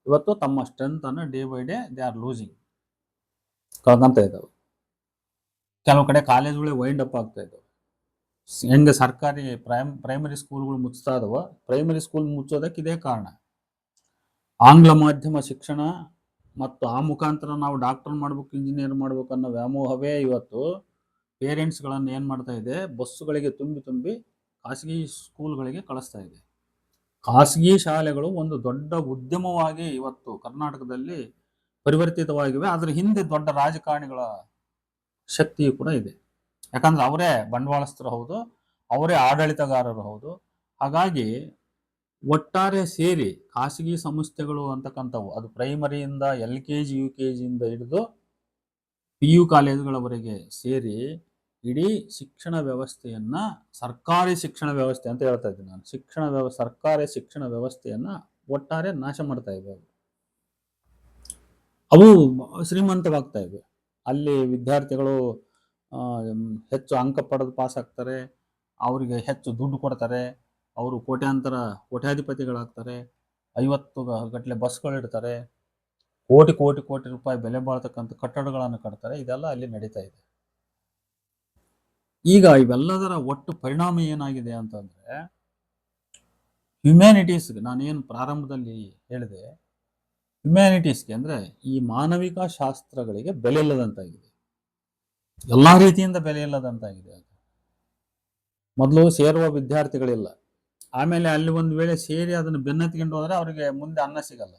ಇವತ್ತು ತಮ್ಮ ಸ್ಟ್ರೆಂತ್ ಅನ್ನು day by day they are losing, ಕಳ್ಕೊಂತ ಇದ್ದಾವೆ. ಕೆಲವು ಕಡೆ ಕಾಲೇಜುಗಳೇ ವೈಂಡ್ ಅಪ್ ಆಗ್ತಾ ಇದ್ದಾವೆ. ಹೆಂಗೆ ಸರ್ಕಾರಿ ಪ್ರೈಮರಿ ಸ್ಕೂಲ್ಗಳು ಮುಚ್ತಾ ಇದಾವ, ಪ್ರೈಮರಿ ಸ್ಕೂಲ್ ಮುಚ್ಚೋದಕ್ಕೆ ಇದೇ ಕಾರಣ. ಆಂಗ್ಲ ಮಾಧ್ಯಮ ಶಿಕ್ಷಣ ಮತ್ತು ಆ ಮುಖಾಂತರ ನಾವು ಡಾಕ್ಟರ್ ಮಾಡ್ಬೇಕು, ಇಂಜಿನಿಯರ್ ಮಾಡ್ಬೇಕು ಅನ್ನೋ ವ್ಯಾಮೋಹವೇ ಇವತ್ತು ಪೇರೆಂಟ್ಸ್ಗಳನ್ನು ಏನು ಮಾಡ್ತಾ ಇದೆ, ಬಸ್ಸುಗಳಿಗೆ ತುಂಬಿ ಖಾಸಗಿ ಸ್ಕೂಲ್ಗಳಿಗೆ ಕಳಿಸ್ತಾ ಇದೆ. ಖಾಸಗಿ ಶಾಲೆಗಳು ಒಂದು ದೊಡ್ಡ ಉದ್ಯಮವಾಗಿ ಇವತ್ತು ಕರ್ನಾಟಕದಲ್ಲಿ ಪರಿವರ್ತಿತವಾಗಿವೆ. ಅದ್ರ ಹಿಂದೆ ದೊಡ್ಡ ರಾಜಕಾರಣಿಗಳ ಶಕ್ತಿಯು ಕೂಡ ಇದೆ. ಯಾಕಂದ್ರೆ ಅವರೇ ಬಂಡವಾಳಸ್ಥರು ಹೌದು, ಅವರೇ ಆಡಳಿತಗಾರರು ಹೌದು. ಹಾಗಾಗಿ ಒಟ್ಟಾರೆ ಸೇರಿ ಖಾಸಗಿ ಸಂಸ್ಥೆಗಳು ಅಂತಕ್ಕಂಥವು, ಅದು ಪ್ರೈಮರಿಯಿಂದ LKG UKG ಇಂದ ಹಿಡಿದು PU ಕಾಲೇಜುಗಳವರೆಗೆ ಸೇರಿ ಇಡೀ ಶಿಕ್ಷಣ ವ್ಯವಸ್ಥೆಯನ್ನ, ಸರ್ಕಾರಿ ಶಿಕ್ಷಣ ವ್ಯವಸ್ಥೆ ಅಂತ ಹೇಳ್ತಾ ಇದ್ದೀನಿ ನಾನು, ಸರ್ಕಾರಿ ಶಿಕ್ಷಣ ವ್ಯವಸ್ಥೆಯನ್ನ ಒಟ್ಟಾರೆ ನಾಶ ಮಾಡ್ತಾ ಇವೆ. ಅವು ಶ್ರೀಮಂತವಾಗ್ತಾ ಇವೆ. ಅಲ್ಲಿ ವಿದ್ಯಾರ್ಥಿಗಳು ಹೆಚ್ಚು ಅಂಕ ಪಡೆದು ಪಾಸ್ ಆಗ್ತಾರೆ, ಅವರಿಗೆ ಹೆಚ್ಚು ದುಡ್ಡು ಕೊಡ್ತಾರೆ, ಅವರು ಕೋಟ್ಯಾಧಿಪತಿಗಳಾಗ್ತಾರೆ, 50 ಗಟ್ಟಲೆ ಬಸ್ಗಳಿಡ್ತಾರೆ, ಕೋಟಿ ರೂಪಾಯಿ ಬೆಲೆ ಬಾಳ್ತಕ್ಕಂಥ ಕಟ್ಟಡಗಳನ್ನು ಕಟ್ತಾರೆ. ಇದೆಲ್ಲ ಅಲ್ಲಿ ನಡೀತಾ ಇದೆ. ಈಗ ಇವೆಲ್ಲದರ ಒಟ್ಟು ಪರಿಣಾಮ ಏನಾಗಿದೆ ಅಂತಂದ್ರೆ, ಹ್ಯುಮ್ಯಾನಿಟೀಸ್ಗೆ ನಾನೇನು ಪ್ರಾರಂಭದಲ್ಲಿ ಹೇಳಿದೆ, ಹ್ಯುಮ್ಯಾನಿಟೀಸ್ಗೆ ಅಂದ್ರೆ ಈ ಮಾನವಿಕ ಶಾಸ್ತ್ರಗಳಿಗೆ ಬೆಲೆ ಇಲ್ಲದಂತಾಗಿದೆ, ಎಲ್ಲಾ ರೀತಿಯಿಂದ ಬೆಲೆ ಇಲ್ಲದಂತಾಗಿದೆ. ಮೊದಲು ಸೇರುವ ವಿದ್ಯಾರ್ಥಿಗಳಿಲ್ಲ, ಆಮೇಲೆ ಅಲ್ಲಿ ಒಂದು ವೇಳೆ ಸೇರಿ ಅದನ್ನು ಬೆನ್ನತ್ತಿಕೊಂಡು ಹೋದ್ರೆ ಅವರಿಗೆ ಮುಂದೆ ಅನ್ನ ಸಿಗಲ್ಲ.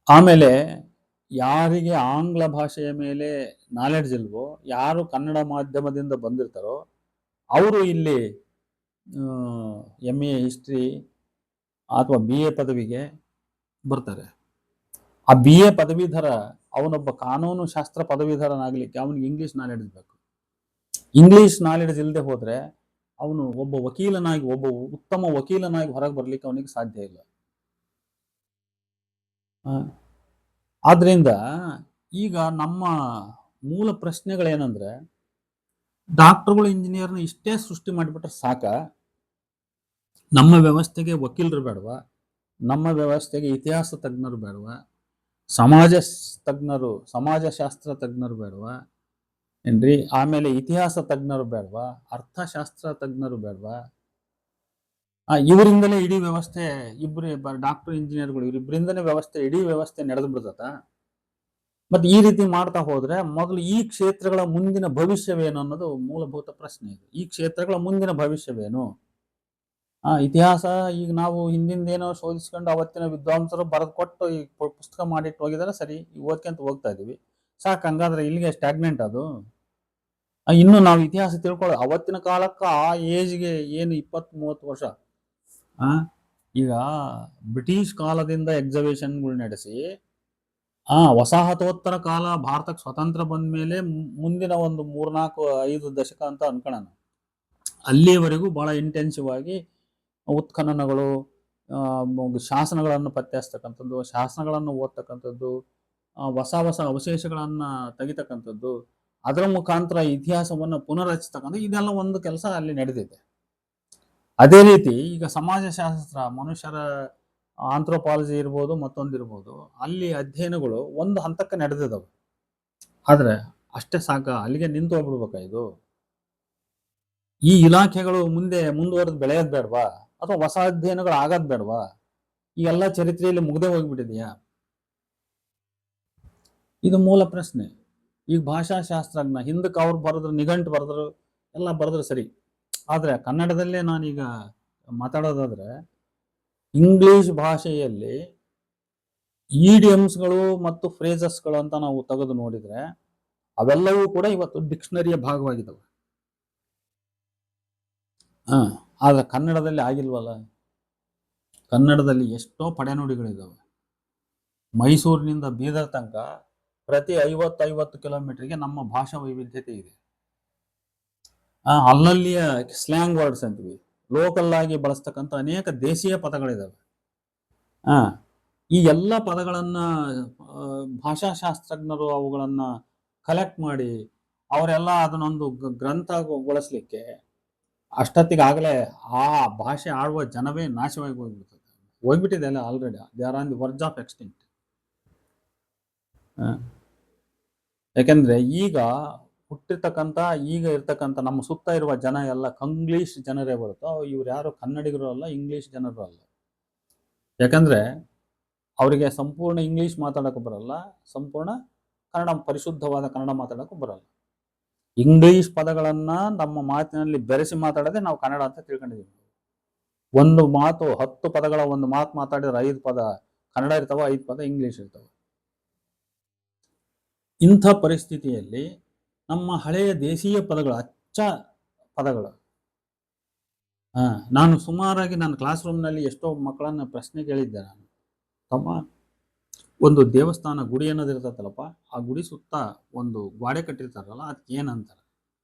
ಆಮೇಲೆ ಯಾರಿಗೆ ಆಂಗ್ಲ ಭಾಷೆಯ ಮೇಲೆ ನಾಲೆಡ್ಜ್ ಇಲ್ವೋ, ಯಾರು ಕನ್ನಡ ಮಾಧ್ಯಮದಿಂದ ಬಂದಿರ್ತಾರೋ ಅವರು ಇಲ್ಲಿ MA ಹಿಸ್ಟ್ರಿ ಅಥವಾ BA ಪದವಿಗೆ ಬರ್ತಾರೆ. ಆ BA ಪದವೀಧರ ಅವನೊಬ್ಬ ಕಾನೂನು ಶಾಸ್ತ್ರ ಪದವೀಧರನಾಗ್ಲಿಕ್ಕೆ ಅವನಿಗೆ ಇಂಗ್ಲಿಷ್ ನಾಲೆಡ್ಜ್ ಬೇಕು. ಇಂಗ್ಲಿಷ್ ನಾಲೆಡ್ಜ್ ಇಲ್ಲದೆ ಹೋದ್ರೆ ಅವನು ಒಬ್ಬ ಉತ್ತಮ ವಕೀಲನಾಗಿ ಹೊರಗೆ ಬರ್ಲಿಕ್ಕೆ ಅವನಿಗೆ ಸಾಧ್ಯ ಇಲ್ಲ. ಆದ್ರಿಂದ ಈಗ ನಮ್ಮ ಮೂಲ ಪ್ರಶ್ನೆಗಳೇನಂದ್ರೆ, ಡಾಕ್ಟರ್ಗಳು ಇಂಜಿನಿಯರ್ನ ಇಷ್ಟೇ ಸೃಷ್ಟಿ ಮಾಡಿಬಿಟ್ರೆ ಸಾಕ? ನಮ್ಮ ವ್ಯವಸ್ಥೆಗೆ ವಕೀಲರು ಬೇಡವಾ? ನಮ್ಮ ವ್ಯವಸ್ಥೆಗೆ ಇತಿಹಾಸ ತಜ್ಞರು ಬೇಡವಾ? ಸಮಾಜಶಾಸ್ತ್ರ ತಜ್ಞರು ಬೇಡವಾ ಏನ್ರಿ? ಆಮೇಲೆ ಇತಿಹಾಸ ತಜ್ಞರು ಬೇಡವಾ? ಅರ್ಥಶಾಸ್ತ್ರ ತಜ್ಞರು ಬೇಡವಾ? ಇವರಿಂದಲೇ ಇಡೀ ವ್ಯವಸ್ಥೆ, ಡಾಕ್ಟರ್ ಇಂಜಿನಿಯರ್ಗಳು ಇವರಿಬ್ಬರಿಂದಲೇ ಇಡೀ ವ್ಯವಸ್ಥೆ ನಡೆದು ಬಿಡ್ತದ? ಮತ್ತೆ ಈ ರೀತಿ ಮಾಡ್ತಾ ಹೋದ್ರೆ ಮೊದಲು ಈ ಕ್ಷೇತ್ರಗಳ ಮುಂದಿನ ಭವಿಷ್ಯವೇನು ಅನ್ನೋದು ಮೂಲಭೂತ ಪ್ರಶ್ನೆ ಇದೆ. ಈ ಕ್ಷೇತ್ರಗಳ ಮುಂದಿನ ಭವಿಷ್ಯವೇನು? ಇತಿಹಾಸ ಈಗ ನಾವು ಹಿಂದಿಂದೇನೋ ಶೋಧಿಸ್ಕೊಂಡು ಅವತ್ತಿನ ವಿದ್ವಾಂಸರು ಬರೆದು ಕೊಟ್ಟು ಈ ಪುಸ್ತಕ ಮಾಡಿಟ್ಟು ಹೋಗಿದಾರೆ, ಸರಿ, ಓದ್ಕೊಂತ ಹೋಗ್ತಾ ಇದೀವಿ, ಸಾಕು. ಹಂಗಾದ್ರೆ ಇಲ್ಲಿಗೆ ಸ್ಟಾಗ್ನೆಂಟ್ ಅದು. ಇನ್ನು ನಾವು ಇತಿಹಾಸ ತಿಳ್ಕೊಳ್ಳೋದು ಅವತ್ತಿನ ಕಾಲಕ್ಕೆ, ಆ ಏಜ್ಗೆ ಏನು 20-30 ವರ್ಷ. ಈಗ ಬ್ರಿಟಿಷ್ ಕಾಲದಿಂದ ಎಕ್ಸಿಬಿಷನ್ಗಳು ನಡೆಸಿ ವಸಾಹತೋತ್ತರ ಕಾಲ ಭಾರತಕ್ಕೆ ಸ್ವತಂತ್ರ ಬಂದ ಮೇಲೆ ಮುಂದಿನ ಒಂದು 3-4-5 ದಶಕ ಅಂತ ಅನ್ಕೊಳ್ಳೋಣ, ಅಲ್ಲಿಯವರೆಗೂ ಬಹಳ ಇಂಟೆನ್ಸಿವ್ ಆಗಿ ಉತ್ಖನನಗಳು, ಶಾಸನಗಳನ್ನು ಪತ್ತೆ ಹಚ್ಚತಕ್ಕಂಥದ್ದು, ಶಾಸನಗಳನ್ನು ಓದ್ತಕ್ಕಂಥದ್ದು, ಹೊಸ ಅವಶೇಷಗಳನ್ನ ತೆಗಿತಕ್ಕಂಥದ್ದು, ಅದರ ಮುಖಾಂತರ ಇತಿಹಾಸವನ್ನು ಪುನರ್ರಚಿಸ್ತಕ್ಕಂಥ ಇದೆಲ್ಲ ಒಂದು ಕೆಲಸ ಅಲ್ಲಿ ನಡೆದಿದೆ. ಅದೇ ರೀತಿ ಈಗ ಸಮಾಜಶಾಸ್ತ್ರ, ಮನುಷ್ಯರ ಆಂಥ್ರೋಪಾಲಜಿ ಇರ್ಬೋದು, ಮತ್ತೊಂದಿರ್ಬೋದು, ಅಲ್ಲಿ ಅಧ್ಯಯನಗಳು ಒಂದು ಹಂತಕ್ಕೆ ನಡೆದಿದ್ದಾವೆ. ಆದ್ರೆ ಅಷ್ಟೇ ಸಾಕ? ಅಲ್ಲಿಗೆ ನಿಂತು ಹೋಗ್ಬಿಡ್ಬೇಕಾ ಇದು? ಈ ಇಲಾಖೆಗಳು ಮುಂದುವರೆದು ಬೆಳೆಯೋದ್ ಬೇಡವಾ? ಅಥವಾ ಹೊಸ ಅಧ್ಯಯನಗಳು ಆಗೋದ್ ಬೇಡವಾ? ಈ ಎಲ್ಲ ಚರಿತ್ರೆಯಲ್ಲಿ ಮುಗ್ದೇ ಹೋಗ್ಬಿಟ್ಟಿದೆಯಾ? ಇದು ಮೂಲ ಪ್ರಶ್ನೆ. ಈಗ ಭಾಷಾಶಾಸ್ತ್ರಜ್ಞ ಹಿಂದಕ್ಕೆ ಅವ್ರು ಬರೆದ್ರು, ನಿಘಂಟು ಬರೆದ್ರು, ಎಲ್ಲ ಬರೆದ್ರು, ಸರಿ. ಆದ್ರೆ ಕನ್ನಡದಲ್ಲೇ ನಾನೀಗ ಮಾತಾಡೋದಾದ್ರೆ, ಇಂಗ್ಲಿಷ್ ಭಾಷೆಯಲ್ಲಿ ಈಡಿಯಮ್ಸ್ಗಳು ಮತ್ತು ಫ್ರೇಸಸ್ಗಳು ಅಂತ ನಾವು ತೆಗೆದು ನೋಡಿದ್ರೆ ಅವೆಲ್ಲವೂ ಕೂಡ ಇವತ್ತು ಡಿಕ್ಷನರಿಯ ಭಾಗವಾಗಿದ್ದಾವೆ. ಆದ್ರೆ ಕನ್ನಡದಲ್ಲಿ ಆಗಿಲ್ವಲ್ಲ. ಕನ್ನಡದಲ್ಲಿ ಎಷ್ಟೋ ಪಡೆನುಡಿಗಳಿದ್ದಾವೆ. ಮೈಸೂರಿನಿಂದ ಬೀದರ್ ತನಕ ಪ್ರತಿ 50 ಕಿಲೋಮೀಟರ್ಗೆ ನಮ್ಮ ಭಾಷಾ ವೈವಿಧ್ಯತೆ ಇದೆ. ಅಲ್ಲಲ್ಲಿಯ ಸ್ಲ್ಯಾಂಗ್ ವರ್ಡ್ಸ್ ಅಂತೀವಿ, ಲೋಕಲ್ ಆಗಿ ಬಳಸ್ತಕ್ಕಂಥ ಅನೇಕ ದೇಶೀಯ ಪದಗಳಿದಾವೆ. ಈ ಎಲ್ಲ ಪದಗಳನ್ನ ಭಾಷಾಶಾಸ್ತ್ರಜ್ಞರು ಅವುಗಳನ್ನ ಕಲೆಕ್ಟ್ ಮಾಡಿ ಅವರೆಲ್ಲ ಅದನ್ನೊಂದು ಗ್ರಂಥಗೊಳಿಸ್ಲಿಕ್ಕೆ ಅಷ್ಟೊತ್ತಿಗಾಗಲೇ ಆ ಭಾಷೆ ಆಡುವ ಜನವೇ ನಾಶವಾಗಿ ಹೋಗ್ಬಿಟ್ಟಿದೆ ಅಲ್ಲ already. They are on the verge of extinct. ಯಾಕೆಂದ್ರೆ ಈಗ ಇರ್ತಕ್ಕಂಥ ನಮ್ಮ ಸುತ್ತ ಇರುವ ಜನ ಎಲ್ಲ ಕಂಗ್ಲೀಷ್ ಜನರೇ ಬರುತ್ತೋ, ಇವ್ರು ಯಾರು ಕನ್ನಡಿಗರು ಅಲ್ಲ, ಇಂಗ್ಲಿಷ್ ಜನರು ಅಲ್ಲ. ಯಾಕಂದ್ರೆ ಅವರಿಗೆ ಸಂಪೂರ್ಣ ಇಂಗ್ಲಿಷ್ ಮಾತಾಡೋಕ್ಕೂ ಬರಲ್ಲ, ಸಂಪೂರ್ಣ ಪರಿಶುದ್ಧವಾದ ಕನ್ನಡ ಮಾತಾಡೋಕ್ಕೂ ಬರಲ್ಲ. ಇಂಗ್ಲಿಷ್ ಪದಗಳನ್ನ ನಮ್ಮ ಮಾತಿನಲ್ಲಿ ಬೆರೆಸಿ ಮಾತಾಡೋದೇ ನಾವು ಕನ್ನಡ ಅಂತ ತಿಳ್ಕೊಂಡಿದ್ದೀವಿ. ಒಂದು ಮಾತು 10 ಪದಗಳ ಒಂದು ಮಾತು ಮಾತಾಡಿದ್ರೆ 5 ಪದ ಕನ್ನಡ ಇರ್ತಾವ, 5 ಪದ ಇಂಗ್ಲಿಷ್ ಇರ್ತಾವ. ಇಂಥ ಪರಿಸ್ಥಿತಿಯಲ್ಲಿ ನಮ್ಮ ಹಳೆಯ ದೇಶೀಯ ಪದಗಳು, ಅಚ್ಚ ಪದಗಳು, ನಾನು ಸುಮಾರಾಗಿ ನನ್ನ ಕ್ಲಾಸ್ ರೂಮ್ನಲ್ಲಿ ಎಷ್ಟೋ ಮಕ್ಕಳನ್ನ ಪ್ರಶ್ನೆ ಕೇಳಿದ್ದೆ ನಾನು. ತಮ್ಮ, ಒಂದು ದೇವಸ್ಥಾನ ಗುಡಿ ಅನ್ನೋದು ಇರ್ತೈತಲ್ಲಪ್ಪ, ಆ ಗುಡಿ ಸುತ್ತ ಒಂದು ಗೋಡೆ ಕಟ್ಟಿರ್ತಾರಲ್ಲ, ಅದಕ್ಕೆ ಏನಂತಾರೆ?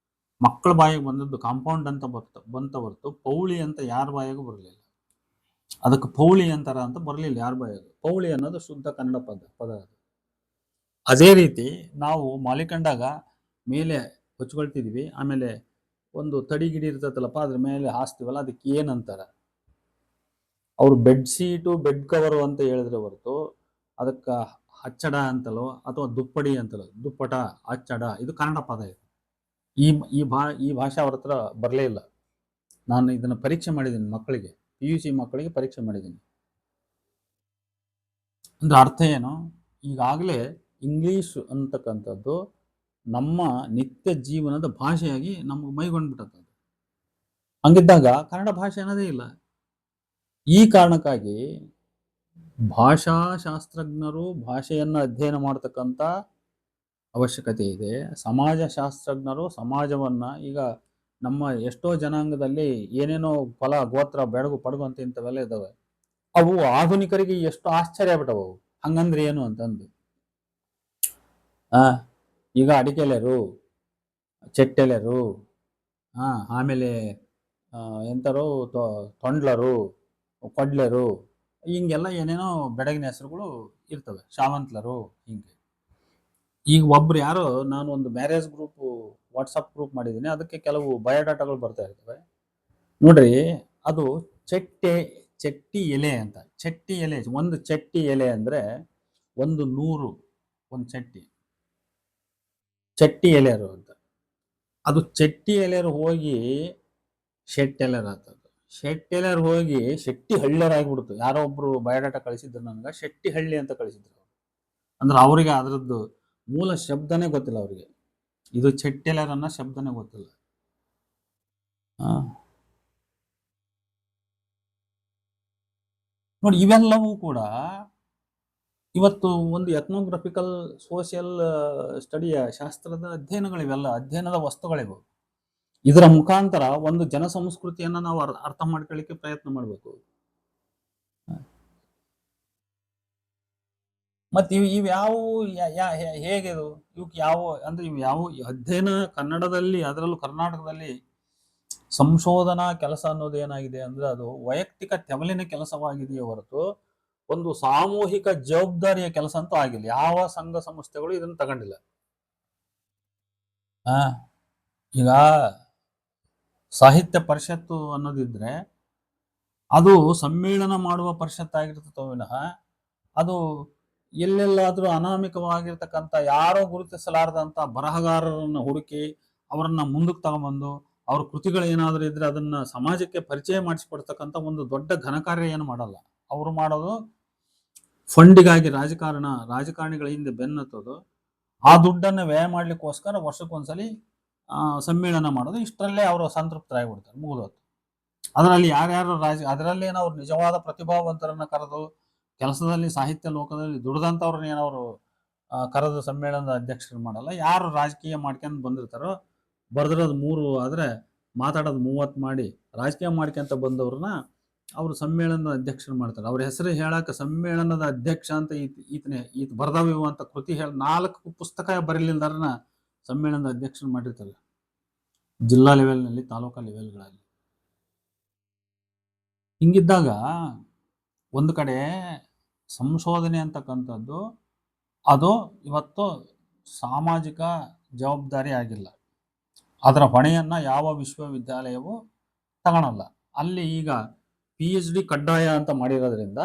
ಮಕ್ಕಳ ಬಾಯಿಗೆ ಬಂದದ್ದು ಕಾಂಪೌಂಡ್ ಅಂತ ಬಂತ ಹೊರತು ಪೌಳಿ ಅಂತ ಯಾರ ಬಾಯಿಗೂ ಬರಲಿಲ್ಲ. ಅದಕ್ಕೆ ಪೌಳಿ ಅಂತಾರ ಅಂತ ಬರಲಿಲ್ಲ ಯಾರ ಬಾಯಿಗೂ. ಪೌಳಿ ಅನ್ನೋದು ಶುದ್ಧ ಕನ್ನಡ ಪದ ಅದು. ಅದೇ ರೀತಿ ನಾವು ಮಾಲಿಕಂಡಾಗ ಮೇಲೆ ಹೊಚ್ಕೊಳ್ತಿದ್ವಿ, ಆಮೇಲೆ ಒಂದು ತಡಿ ಗಿಡಿ ಇರ್ತೈತಲ್ಲಪ್ಪ, ಅದ್ರ ಮೇಲೆ ಹಾಸ್ತೀವಲ್ಲ, ಅದಕ್ಕೆ ಏನಂತಾರ? ಅವ್ರು ಬೆಡ್ ಶೀಟು ಬೆಡ್ ಕವರು ಅಂತ ಹೇಳಿದ್ರೆ ಹೊರತು ಅದಕ್ಕೆ ಹಚ್ಚಡ ಅಂತಲೋ ಅಥವಾ ದುಪ್ಪಡಿ ಅಂತಲೋ, ದುಪ್ಪಟ, ಹಚ್ಚಡ, ಇದು ಕನ್ನಡ ಪದ ಇದು. ಈ ಭಾಷೆ ಅವ್ರ ಹತ್ರ ಬರಲೇ ಇಲ್ಲ. ನಾನು ಇದನ್ನು ಪರೀಕ್ಷೆ ಮಾಡಿದ್ದೀನಿ ಮಕ್ಕಳಿಗೆ, PUC ಮಕ್ಕಳಿಗೆ ಪರೀಕ್ಷೆ ಮಾಡಿದ್ದೀನಿ. ಅಂದ್ರೆ ಅರ್ಥ ಏನು? ಈಗಾಗಲೇ ಇಂಗ್ಲಿಷ್ ಅಂತಕ್ಕಂಥದ್ದು ನಮ್ಮ ನಿತ್ಯ ಜೀವನದ ಭಾಷೆಯಾಗಿ ನಮ್ಗೆ ಮೈಗೊಂಡ್ಬಿಟ್ಟದ್ದು. ಹಂಗಿದ್ದಾಗ ಕನ್ನಡ ಭಾಷೆ ಅನ್ನೋದೇ ಇಲ್ಲ. ಈ ಕಾರಣಕ್ಕಾಗಿ ಭಾಷಾಶಾಸ್ತ್ರಜ್ಞರು ಭಾಷೆಯನ್ನು ಅಧ್ಯಯನ ಮಾಡ್ತಕ್ಕಂಥ ಅವಶ್ಯಕತೆ ಇದೆ. ಸಮಾಜಶಾಸ್ತ್ರಜ್ಞರು ಸಮಾಜವನ್ನು, ಈಗ ನಮ್ಮ ಎಷ್ಟೋ ಜನಾಂಗದಲ್ಲಿ ಏನೇನೋ ಫಲ, ಗೋತ್ರ, ಬೆಳಗು, ಪಡಗು ಅಂತ ಇಂಥವೆಲ್ಲ ಇದ್ದಾವೆ. ಅವು ಆಧುನಿಕರಿಗೆ ಎಷ್ಟು ಆಶ್ಚರ್ಯ ಆಗ್ಬಿಟ್ಟವು. ಹಂಗಂದ್ರೆ ಏನು ಅಂತಂದು, ಈಗ ಅಡಿಕೆಲೆರು, ಚೆಟ್ಟೆಲೆರು, ಆಮೇಲೆ ಎಂಥರು ತೊಂಡ್ಲರು, ಕೊಡ್ಲೆರು, ಹಿಂಗೆಲ್ಲ ಏನೇನೋ ಬೆಡಗಿನ ಹೆಸರುಗಳು ಇರ್ತವೆ, ಶಾವಂತ್ಲರು, ಹಿಂಗೆ. ಈಗ ಒಬ್ರು ಯಾರೋ, ನಾನು ಒಂದು ಮ್ಯಾರೇಜ್ ಗ್ರೂಪ್ ವಾಟ್ಸಪ್ ಗ್ರೂಪ್ ಮಾಡಿದ್ದೀನಿ, ಅದಕ್ಕೆ ಕೆಲವು ಬಯೋಡಾಟಾಗಳು ಬರ್ತಾ ಇರ್ತವೆ ನೋಡ್ರಿ. ಅದು ಚಟ್ಟಿ ಎಲೆ ಅಂತ. ಚಟ್ಟಿ ಎಲೆ, ಒಂದು ಚಟ್ಟಿ ಎಲೆ ಅಂದ್ರೆ 100 ಒಂದು ಚಟ್ಟಿ ಎಲೆರು ಅಂತ. ಅದು ಚಟ್ಟಿ ಎಲೆರು ಹೋಗಿ ಶೆಟ್ಟೆಲೆರು ಆಗ್ತದೆ. ಶೆಟ್ಟೆಲೆರು ಹೋಗಿ ಶೆಟ್ಟಿ ಹಳ್ಳಿಯರಾಗಿಬಿಡ್ತು. ಯಾರೋ ಒಬ್ರು ಬಯೋಡಾಟಾ ಕಳಿಸಿದ್ರು ನನಗೆ, ಶೆಟ್ಟಿ ಹಳ್ಳಿ ಅಂತ ಕಳಿಸಿದ್ರು. ಅಂದ್ರೆ ಅವರಿಗೆ ಅದರದ್ದು ಮೂಲ ಶಬ್ದನೇ ಗೊತ್ತಿಲ್ಲ ಅವರಿಗೆ. ಇದು ಚೆಟ್ಟೆಲೆರ್ ಅನ್ನೋ ಶಬ್ದನೇ ಗೊತ್ತಿಲ್ಲ. ನೋಡಿ, ಇವೆಲ್ಲವೂ ಕೂಡ ಇವತ್ತು ಒಂದು ಎಥ್ನೋಗ್ರಫಿಕಲ್ ಸೋಷಿಯಲ್ ಸ್ಟಡಿಯ ಶಾಸ್ತ್ರದ ಅಧ್ಯಯನಗಳಿವೆಲ್ಲ, ಅಧ್ಯಯನದ ವಸ್ತುಗಳಿವು. ಇದರ ಮುಖಾಂತರ ಒಂದು ಜನ ಸಂಸ್ಕೃತಿಯನ್ನ ನಾವು ಅರ್ಥ ಮಾಡ್ಕೊಳ್ಳಿಕ್ಕೆ ಪ್ರಯತ್ನ ಮಾಡಬೇಕು. ಮತ್ತೆ ಇವ್ಯಾವ ಹೇಗೆ ಇವಕ್ಕೆ ಯಾವ ಅಂದ್ರೆ ಇವ್ಯಾವ ಅಧ್ಯಯನ ಕನ್ನಡದಲ್ಲಿ, ಅದರಲ್ಲೂ ಕರ್ನಾಟಕದಲ್ಲಿ ಸಂಶೋಧನಾ ಕೆಲಸ ಅನ್ನೋದು ಏನಾಗಿದೆ ಅಂದ್ರೆ ಅದು ವೈಯಕ್ತಿಕ ತೆವಲಿನ ಕೆಲಸವಾಗಿದೆಯೇ ಹೊರತು ಒಂದು ಸಾಮೂಹಿಕ ಜವಾಬ್ದಾರಿಯ ಕೆಲಸ ಅಂತೂ ಆಗಿಲ್ಲ. ಯಾವ ಸಂಘ ಸಂಸ್ಥೆಗಳು ಇದನ್ನು ತಗೊಂಡಿಲ್ಲ. ಈಗ ಸಾಹಿತ್ಯ ಪರಿಷತ್ತು ಅನ್ನೋದಿದ್ರೆ ಅದು ಸಮ್ಮೇಳನ ಮಾಡುವ ಪರಿಷತ್ ಆಗಿರ್ತದೆ ವಿನಃ ಅದು ಎಲ್ಲೆಲ್ಲಾದ್ರೂ ಅನಾಮಿಕವಾಗಿರ್ತಕ್ಕಂಥ ಯಾರೋ ಗುರುತಿಸಲಾರದಂತ ಬರಹಗಾರರನ್ನ ಹುಡುಕಿ ಅವರನ್ನ ಮುಂದಕ್ಕೆ ತಗೊಂಬಂದು ಅವ್ರ ಕೃತಿಗಳು ಏನಾದರೂ ಇದ್ರೆ ಅದನ್ನ ಸಮಾಜಕ್ಕೆ ಪರಿಚಯ ಮಾಡಿಸ್ಕೊಡ್ತಕ್ಕಂಥ ಒಂದು ದೊಡ್ಡ ಘನಕಾರ್ಯ ಏನು ಮಾಡಲ್ಲ. ಅವರು ಮಾಡೋದು ಫಂಡಿಗಾಗಿ ರಾಜಕಾರಣಿಗಳ ಹಿಂದೆ ಬೆನ್ನತ್ತೋದು, ಆ ದುಡ್ಡನ್ನು ವ್ಯಯ ಮಾಡ್ಲಿಕ್ಕೋಸ್ಕರ ವರ್ಷಕ್ಕೊಂದ್ಸಲಿ ಸಮ್ಮೇಳನ ಮಾಡೋದು. ಇಷ್ಟರಲ್ಲೇ ಅವರು ಸಂತೃಪ್ತರಾಗಿಬಿಡ್ತಾರೆ, ಮುಗಿದೋದು. ಅದರಲ್ಲಿ ಯಾರ್ಯಾರು ಅದರಲ್ಲೇನೋ ಅವ್ರು ನಿಜವಾದ ಪ್ರತಿಭಾವಂತರನ್ನ ಕರೆದು ಕೆಲಸದಲ್ಲಿ ಸಾಹಿತ್ಯ ಲೋಕದಲ್ಲಿ ದುಡ್ದಂಥವ್ರನ್ನ ಏನವರು ಕರೆದು ಸಮ್ಮೇಳನದ ಅಧ್ಯಕ್ಷರು ಮಾಡಲ್ಲ. ಯಾರು ರಾಜಕೀಯ ಮಾಡ್ಕೊಂಡು ಬಂದಿರ್ತಾರೋ, ಬರ್ದಿರೋದು 3 ಆದ್ರೆ ಮಾತಾಡೋದು 30 ಮಾಡಿ ರಾಜಕೀಯ ಮಾಡ್ಕೊಂತ ಬಂದವ್ರನ್ನ ಅವರು ಸಮ್ಮೇಳನದ ಅಧ್ಯಕ್ಷರು ಮಾಡ್ತಾರೆ. ಅವ್ರ ಹೆಸರು ಹೇಳಕ್ಕೆ ಸಮ್ಮೇಳನದ ಅಧ್ಯಕ್ಷ ಅಂತ ಈತ ಬರ್ದಾವಿವು ಅಂತ ಕೃತಿ 4 ಪುಸ್ತಕ ಬರೀಲಿಲ್ದಾರನ ಸಮ್ಮೇಳನದ ಅಧ್ಯಕ್ಷರು ಮಾಡಿರ್ತಾರೆ, ಜಿಲ್ಲಾ ಲೆವೆಲ್ನಲ್ಲಿ, ತಾಲೂಕಾ ಲೆವೆಲ್ಗಳಲ್ಲಿ. ಹಿಂಗಿದ್ದಾಗ ಒಂದು ಕಡೆ ಸಂಶೋಧನೆ ಅಂತಕ್ಕಂಥದ್ದು ಅದು ಇವತ್ತು ಸಾಮಾಜಿಕ ಜವಾಬ್ದಾರಿ ಆಗಿಲ್ಲ. ಅದರ ಹೊಣೆಯನ್ನ ಯಾವ ವಿಶ್ವವಿದ್ಯಾಲಯವೂ ತಗೊಳಲ್ಲ. ಅಲ್ಲಿ ಈಗ PhD ಕಡ್ಡಾಯ ಅಂತ ಮಾಡಿರೋದ್ರಿಂದ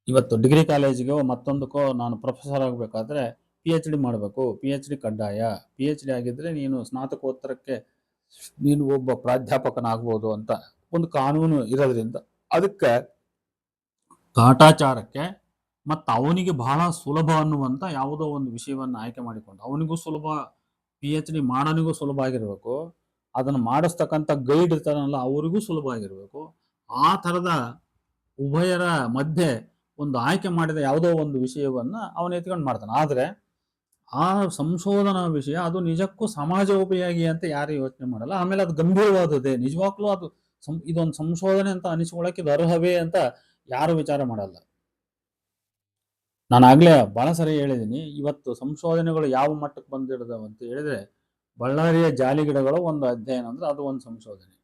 ಇವತ್ತು ಡಿಗ್ರಿ ಕಾಲೇಜಿಗೋ ಮತ್ತೊಂದಕ್ಕೋ ನಾನು ಪ್ರೊಫೆಸರ್ ಆಗಬೇಕಾದ್ರೆ PhD ಮಾಡಬೇಕು, PhD ಕಡ್ಡಾಯ. PhD ಆಗಿದ್ರೆ ನೀನು ಸ್ನಾತಕೋತ್ತರಕ್ಕೆ ನೀನು ಒಬ್ಬ ಪ್ರಾಧ್ಯಾಪಕನಾಗ್ಬೋದು ಅಂತ ಒಂದು ಕಾನೂನು ಇರೋದ್ರಿಂದ ಅದಕ್ಕೆ ಕಾಟಾಚಾರಕ್ಕೆ ಮತ್ತು ಅವನಿಗೆ ಬಹಳ ಸುಲಭ ಅನ್ನುವಂಥ ಯಾವುದೋ ಒಂದು ವಿಷಯವನ್ನು ಆಯ್ಕೆ ಮಾಡಿಕೊಂಡು ಅವನಿಗೂ ಸುಲಭ, PhD ಮಾಡೋನಿಗೂ ಸುಲಭ ಆಗಿರಬೇಕು, ಅದನ್ನು ಮಾಡಿಸ್ತಕ್ಕಂಥ ಗೈಡ್ ಇರ್ತಾರಲ್ಲ ಅವರಿಗೂ ಸುಲಭ ಆಗಿರ್ಬೇಕು. ಆ ಥರದ ಉಭಯರ ಮಧ್ಯೆ ಒಂದು ಆಯ್ಕೆ ಮಾಡಿದ ಯಾವುದೋ ಒಂದು ವಿಷಯವನ್ನ ಅವನು ಎತ್ಕೊಂಡು ಮಾಡ್ತಾನೆ. ಆದರೆ ಆ ಸಂಶೋಧನಾ ವಿಷಯ ಅದು ನಿಜಕ್ಕೂ ಸಮಾಜೋಪಯೋಗಿ ಅಂತ ಯಾರು ಯೋಚನೆ ಮಾಡಲ್ಲ. ಆಮೇಲೆ ಅದು ಗಂಭೀರವಾದದ್ದೇ, ನಿಜವಾಗ್ಲೂ ಅದು ಇದೊಂದು ಸಂಶೋಧನೆ ಅಂತ ಅನಿಸ್ಕೊಳ್ಳೋಕೆ ಇದು ಅರ್ಹವೇ ಅಂತ ಯಾರು ವಿಚಾರ ಮಾಡಲ್ಲ. ನಾನು ಆಗ್ಲೇ ಬಹಳ ಸರಿ ಹೇಳಿದ್ದೀನಿ, ಇವತ್ತು ಸಂಶೋಧನೆಗಳು ಯಾವ ಮಟ್ಟಕ್ಕೆ ಬಂದಿರೋದವ ಅಂತ ಹೇಳಿದ್ರೆ, ಬಳ್ಳಾರಿಯ ಜಾಲಿ ಗಿಡಗಳು ಒಂದು ಅಧ್ಯಯನ ಅಂದ್ರೆ ಅದು ಒಂದು ಸಂಶೋಧನೆ.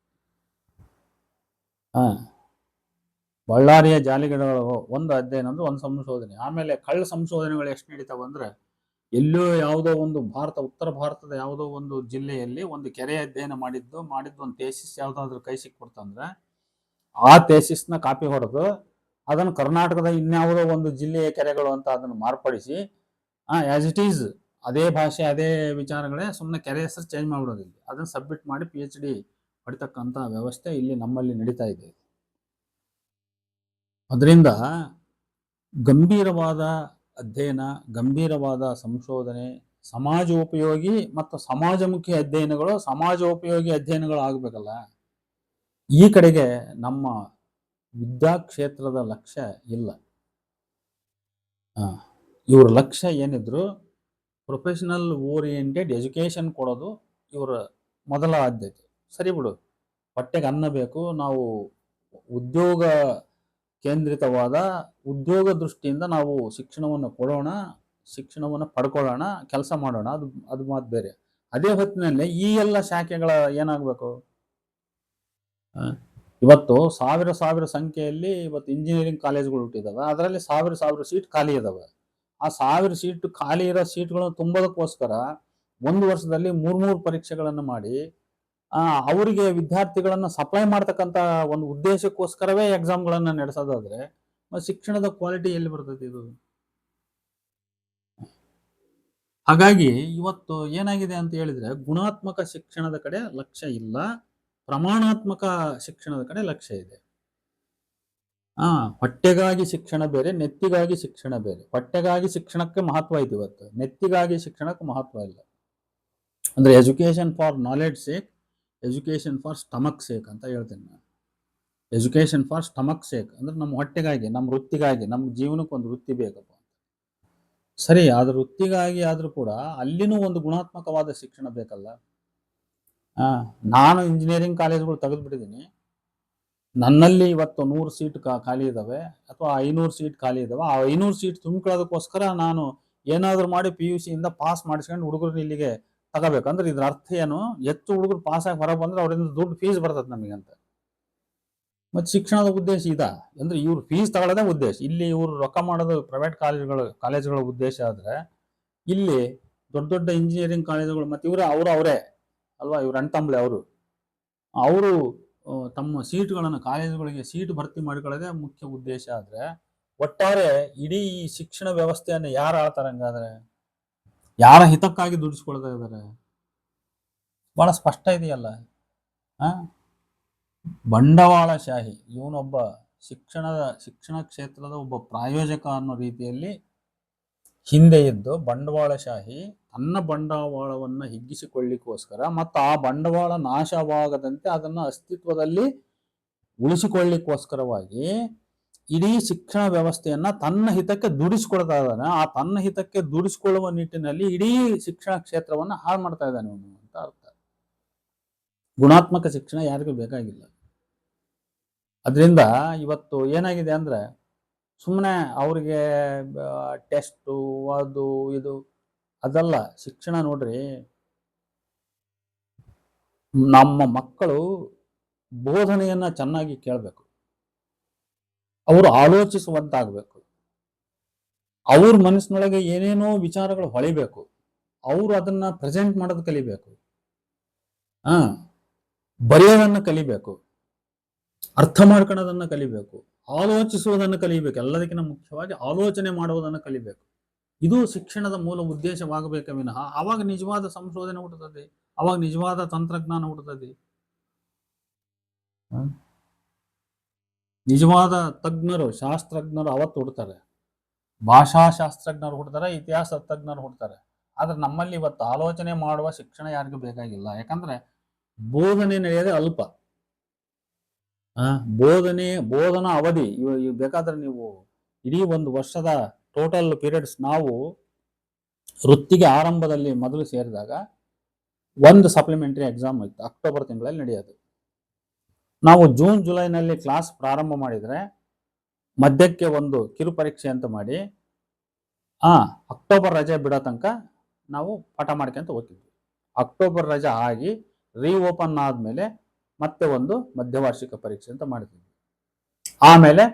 ಬಳ್ಳಾರಿಯ ಜಾಲಿ ಗಿಡಗಳು ಒಂದು ಅಧ್ಯಯನ ಅಂದ್ರೆ ಒಂದು ಸಂಶೋಧನೆ. ಆಮೇಲೆ ಕಳ್ಳ ಸಂಶೋಧನೆಗಳು ಎಷ್ಟು ನಡೀತಾವ ಅಂದ್ರೆ, ಎಲ್ಲೋ ಯಾವುದೋ ಒಂದು ಉತ್ತರ ಭಾರತದ ಯಾವುದೋ ಒಂದು ಜಿಲ್ಲೆಯಲ್ಲಿ ಒಂದು ಕೆರೆ ಅಧ್ಯಯನ ಮಾಡಿದ್ದು ಒಂದು ಥೇಸಿಸ್ ಯಾವ್ದಾದ್ರು ಕೈ ಸಿಕ್ಬಿಡ್ತಂದ್ರೆ ಆ ಥೇಸಿಸ್ನ ಕಾಪಿ ಹೊಡೆದು ಅದನ್ನು ಕರ್ನಾಟಕದ ಇನ್ಯಾವುದೋ ಒಂದು ಜಿಲ್ಲೆಯ ಕೆರೆಗಳು ಅಂತ ಅದನ್ನು ಮಾರ್ಪಡಿಸಿ ಆಸ್ ಇಟ್ ಈಸ್ ಅದೇ ಭಾಷೆ ಅದೇ ವಿಚಾರಗಳೇ, ಸುಮ್ಮನೆ ಕೆರೆ ಹೆಸರು ಚೇಂಜ್ ಮಾಡ್ಬಿಡೋದಿಲ್ಲ, ಅದನ್ನು ಸಬ್ಮಿಟ್ ಮಾಡಿ PhD ಪಡಿತಕ್ಕಂಥ ವ್ಯವಸ್ಥೆ ಇಲ್ಲಿ ನಮ್ಮಲ್ಲಿ ನಡೀತಾ ಇದೆ. ಅದರಿಂದ ಗಂಭೀರವಾದ ಅಧ್ಯಯನ, ಗಂಭೀರವಾದ ಸಂಶೋಧನೆ, ಸಮಾಜೋಪಯೋಗಿ ಮತ್ತು ಸಮಾಜಮುಖಿ ಅಧ್ಯಯನಗಳು, ಸಮಾಜೋಪಯೋಗಿ ಅಧ್ಯಯನಗಳು ಆಗಬೇಕಲ್ಲ. ಈ ಕಡೆಗೆ ನಮ್ಮ ವಿದ್ಯಾಕ್ಷೇತ್ರದ ಲಕ್ಷ್ಯ ಇಲ್ಲ. ಇವ್ರ ಲಕ್ಷ್ಯ ಏನಿದ್ರು ಪ್ರೊಫೆಷನಲ್ ಓರಿಯೆಂಟೆಡ್ ಎಜುಕೇಶನ್ ಕೊಡೋದು ಇವರ ಮೊದಲ ಆದ್ಯತೆ. ಸರಿ ಬಿಡು, ಹೊಟ್ಟೆಗೆ ಅನ್ನ ಬೇಕು, ನಾವು ಉದ್ಯೋಗ ಕೇಂದ್ರಿತವಾದ ಉದ್ಯೋಗ ದೃಷ್ಟಿಯಿಂದ ನಾವು ಶಿಕ್ಷಣವನ್ನು ಕೊಡೋಣ, ಶಿಕ್ಷಣವನ್ನು ಪಡ್ಕೊಳ್ಳೋಣ, ಕೆಲಸ ಮಾಡೋಣ, ಅದು ಮಾತು ಬೇರೆ. ಅದೇ ಹೊತ್ತಿನಲ್ಲಿ ಈ ಎಲ್ಲ ಶಾಖೆಗಳ ಏನಾಗಬೇಕು? ಇವತ್ತು ಸಾವಿರ ಸಂಖ್ಯೆಯಲ್ಲಿ ಇವತ್ತು ಇಂಜಿನಿಯರಿಂಗ್ ಕಾಲೇಜ್ಗಳು ಹುಟ್ಟಿದಾವೆ, ಅದರಲ್ಲಿ ಸಾವಿರ ಸೀಟ್ ಖಾಲಿ ಇದಾವೆ. ಆ 1000 ಸೀಟ್ ಖಾಲಿ ಇರೋ ಸೀಟ್ಗಳನ್ನು ತುಂಬೋದಕ್ಕೋಸ್ಕರ ಒಂದು ವರ್ಷದಲ್ಲಿ 3 ಪರೀಕ್ಷೆಗಳನ್ನು ಮಾಡಿ ಅವರಿಗೆ ವಿದ್ಯಾರ್ಥಿಗಳನ್ನ ಸಪ್ಲೈ ಮಾಡ್ತಕ್ಕಂಥ ಒಂದು ಉದ್ದೇಶಕ್ಕೋಸ್ಕರವೇ ಎಕ್ಸಾಮ್ಗಳನ್ನ ನಡೆಸೋದಾದ್ರೆ ಶಿಕ್ಷಣದ ಕ್ವಾಲಿಟಿ ಎಲ್ಲಿ ಬರ್ತದೆ ಇದು? ಹಾಗಾಗಿ ಇವತ್ತು ಏನಾಗಿದೆ ಅಂತ ಹೇಳಿದ್ರೆ, ಗುಣಾತ್ಮಕ ಶಿಕ್ಷಣದ ಕಡೆ ಲಕ್ಷ್ಯ ಇಲ್ಲ, ಪ್ರಮಾಣಾತ್ಮಕ ಶಿಕ್ಷಣದ ಕಡೆ ಲಕ್ಷ್ಯ ಇದೆ. ಹೊಟ್ಟೆಗಾಗಿ ಶಿಕ್ಷಣ ಬೇರೆ, ನೆತ್ತಿಗಾಗಿ ಶಿಕ್ಷಣ ಬೇರೆ. ಹೊಟ್ಟೆಗಾಗಿ ಶಿಕ್ಷಣಕ್ಕೆ ಮಹತ್ವ ಇದೆ ಇವತ್ತು, ನೆತ್ತಿಗಾಗಿ ಶಿಕ್ಷಣಕ್ಕೆ ಮಹತ್ವ ಇಲ್ಲ. ಅಂದ್ರೆ education for knowledge sake, education for stomach sake ಅಂತ ಹೇಳ್ತೇನೆ ನಾನು. ಎಜುಕೇಶನ್ ಫಾರ್ ಸ್ಟಮಕ್ ಸೇಕ್ ಅಂದ್ರೆ ನಮ್ಮ ಹೊಟ್ಟೆಗಾಗಿ, ನಮ್ಮ ವೃತ್ತಿಗಾಗಿ, ನಮ್ಮ ಜೀವನಕ್ಕೆ ಒಂದು ವೃತ್ತಿ ಬೇಕಪ್ಪ. ಸರಿ, ಅದ್ರ ವೃತ್ತಿಗಾಗಿ ಆದ್ರೂ ಕೂಡ ಅಲ್ಲಿನೂ ಒಂದು ಗುಣಾತ್ಮಕವಾದ ಶಿಕ್ಷಣ ಬೇಕಲ್ಲ. ನಾನು ಇಂಜಿನಿಯರಿಂಗ್ ಕಾಲೇಜ್ಗಳು ತೆಗೆದುಬಿಟ್ಟಿದ್ದೀನಿ, ನನ್ನಲ್ಲಿ ಇವತ್ತು 100 ಸೀಟ್ ಖಾಲಿ ಇದಾವೆ ಅಥವಾ 500 ಸೀಟ್ ಖಾಲಿ ಇದಾವೆ. ಆ 500 ಸೀಟ್ ತುಂಬಿಕೊಳ್ಳೋದಕ್ಕೋಸ್ಕರ ನಾನು ಏನಾದ್ರು ಮಾಡಿ PUC ಇಂದ ಪಾಸ್ ಮಾಡಿಸ್ಕೊಂಡು ಹುಡುಗರು ಇಲ್ಲಿಗೆ ತಗೋಬೇಕಂದ್ರೆ ಇದ್ರ ಅರ್ಥ ಏನು? ಹೆಚ್ಚು ಹುಡುಗರು ಪಾಸ್ ಆಗಿ ಹೊರಗೆ ಬಂದ್ರೆ ಅವರಿಂದ ದುಡ್ಡು ಫೀಸ್ ಬರ್ತದೆ ನಮಗಂತ. ಮತ್ತೆ ಶಿಕ್ಷಣದ ಉದ್ದೇಶ ಇದಾ ಅಂದ್ರೆ ಇವ್ರು ಫೀಸ್ ತಗೊಳ್ಳೋದೇ ಉದ್ದೇಶ. ಇಲ್ಲಿ ಇವ್ರು ರೊಕ್ಕ ಮಾಡೋದು ಪ್ರೈವೇಟ್ ಕಾಲೇಜುಗಳ ಉದ್ದೇಶ ಆದ್ರೆ, ಇಲ್ಲಿ ದೊಡ್ಡ ಇಂಜಿನಿಯರಿಂಗ್ ಕಾಲೇಜುಗಳು ಮತ್ತೆ ಅವರೇ ಅಲ್ವಾ, ಇವ್ರ ಅಣ್ತಂಬ್ಳೆ ಅವರು ತಮ್ಮ ಸೀಟ್ಗಳನ್ನು ಕಾಲೇಜುಗಳಿಗೆ ಸೀಟ್ ಭರ್ತಿ ಮಾಡಿಕೊಳ್ಳೋದೇ ಮುಖ್ಯ ಉದ್ದೇಶ ಆದ್ರೆ, ಒಟ್ಟಾರೆ ಇಡೀ ಶಿಕ್ಷಣ ವ್ಯವಸ್ಥೆಯನ್ನು ಯಾರು ಆಳ್ತಾರೆ? ಹಂಗಾದ್ರೆ ಯಾರ ಹಿತಕ್ಕಾಗಿ ದುಡಿಸ್ಕೊಳ್ತಾ ಇದ್ದಾರೆ? ಬಹಳ ಸ್ಪಷ್ಟ ಇದೆಯಲ್ಲ. ಬಂಡವಾಳಶಾಹಿ ಇವನೊಬ್ಬ ಶಿಕ್ಷಣ ಕ್ಷೇತ್ರದ ಒಬ್ಬ ಪ್ರಾಯೋಜಕ ಅನ್ನೋ ರೀತಿಯಲ್ಲಿ ಹಿಂದೆ ಇದ್ದು, ಬಂಡವಾಳಶಾಹಿ ತನ್ನ ಬಂಡವಾಳವನ್ನ ಹಿಗ್ಗಿಸಿಕೊಳ್ಳಿಕ್ಕೋಸ್ಕರ ಮತ್ತು ಆ ಬಂಡವಾಳ ನಾಶವಾಗದಂತೆ ಅದನ್ನ ಅಸ್ತಿತ್ವದಲ್ಲಿ ಉಳಿಸಿಕೊಳ್ಳಿಕ್ಕೋಸ್ಕರವಾಗಿ ಇಡೀ ಶಿಕ್ಷಣ ವ್ಯವಸ್ಥೆಯನ್ನ ತನ್ನ ಹಿತಕ್ಕೆ ದುಡಿಸ್ಕೊಳ್ತಾ ಇದ್ದಾನೆ. ಆ ತನ್ನ ಹಿತಕ್ಕೆ ದುಡಿಸ್ಕೊಳ್ಳುವ ನಿಟ್ಟಿನಲ್ಲಿ ಇಡೀ ಶಿಕ್ಷಣ ಕ್ಷೇತ್ರವನ್ನ ಹಾಳು ಮಾಡ್ತಾ ಇದ್ದಾನೆ ಅವನು ಅಂತ ಅರ್ಥ. ಗುಣಾತ್ಮಕ ಶಿಕ್ಷಣ ಯಾರಿಗೂ ಬೇಕಾಗಿಲ್ಲ. ಅದರಿಂದ ಇವತ್ತು ಏನಾಗಿದೆ ಅಂದ್ರೆ, ಸುಮ್ಮನೆ ಅವ್ರಿಗೆ ಟೆಸ್ಟು ಅದು ಇದು ಅದಲ್ಲ ಶಿಕ್ಷಣ. ನೋಡ್ರಿ, ನಮ್ಮ ಮಕ್ಕಳು ಬೋಧನೆಯನ್ನ ಚೆನ್ನಾಗಿ ಕೇಳಬೇಕು, ಅವರು ಆಲೋಚಿಸುವಂತಾಗಬೇಕು, ಅವ್ರ ಮನಸ್ಸಿನೊಳಗೆ ಏನೇನೋ ವಿಚಾರಗಳು ಹೊಳಿಬೇಕು, ಅವರು ಅದನ್ನ ಪ್ರೆಸೆಂಟ್ ಮಾಡೋದು ಕಲಿಬೇಕು, ಬರೆಯೋದನ್ನ ಕಲಿಬೇಕು, ಅರ್ಥ ಮಾಡ್ಕೊಳ್ಳೋದನ್ನ ಕಲಿಬೇಕು, ಆಲೋಚಿಸುವುದನ್ನು ಕಲಿಬೇಕು. ಎಲ್ಲದಕ್ಕಿಂತ ಮುಖ್ಯವಾಗಿ ಆಲೋಚನೆ ಮಾಡುವುದನ್ನು ಕಲಿಬೇಕು. ಇದು ಶಿಕ್ಷಣದ ಮೂಲ ಉದ್ದೇಶವಾಗಬೇಕ ವಿನಃ ಅವಾಗ ನಿಜವಾದ ಸಂಶೋಧನೆ ಹುಟ್ಟುತ್ತದೆ, ಅವಾಗ ನಿಜವಾದ ತಂತ್ರಜ್ಞಾನ ಹುಟ್ಟುತ್ತದೆ, ನಿಜವಾದ ತಜ್ಞರು ಶಾಸ್ತ್ರಜ್ಞರು ಅವತ್ತು ಹುಡ್ತಾರೆ, ಭಾಷಾಶಾಸ್ತ್ರಜ್ಞರು ಹುಡ್ತಾರೆ, ಇತಿಹಾಸ ತಜ್ಞರು ಹುಡ್ತಾರೆ. ಆದ್ರೆ ನಮ್ಮಲ್ಲಿ ಇವತ್ತು ಆಲೋಚನೆ ಮಾಡುವ ಶಿಕ್ಷಣ ಯಾರಿಗೂ ಬೇಕಾಗಿಲ್ಲ. ಯಾಕಂದ್ರೆ ಬೋಧನೆ ನಡೆಯೋದೇ ಅಲ್ಪ. ಬೋಧನಾ ಅವಧಿ ಬೇಕಾದ್ರೆ ನೀವು ಇಡೀ ಒಂದು ವರ್ಷದ ಟೋಟಲ್ ಪೀರಿಯಡ್ಸ್, ನಾವು ವೃತ್ತಿಗೆ ಆರಂಭದಲ್ಲಿ ಮೊದಲು ಸೇರಿದಾಗ ಒಂದು ಸಪ್ಲಿಮೆಂಟರಿ ಎಕ್ಸಾಮ್ ಇತ್ತು, ಅಕ್ಟೋಬರ್ ತಿಂಗಳಲ್ಲಿ ನಡೆಯೋದು. ನಾವು ಜೂನ್ ಜುಲೈನಲ್ಲಿ ಕ್ಲಾಸ್ ಪ್ರಾರಂಭ ಮಾಡಿದರೆ ಮಧ್ಯಕ್ಕೆ ಒಂದು ಕಿರು ಪರೀಕ್ಷೆ ಅಂತ ಮಾಡಿ ಅಕ್ಟೋಬರ್ ರಜೆ ಬಿಡೋ ತನಕ ನಾವು ಪಾಠ ಮಾಡ್ಕೊಂತ ಹೋಗ್ತಿದ್ವಿ. ಅಕ್ಟೋಬರ್ ರಜೆ ಆಗಿ ರೀಓಪನ್ ಆದಮೇಲೆ ಮತ್ತೆ ಒಂದು ಮಧ್ಯವಾರ್ಷಿಕ ಪರೀಕ್ಷೆ ಅಂತ ಮಾಡ್ತಿದ್ವಿ. ಆಮೇಲೆ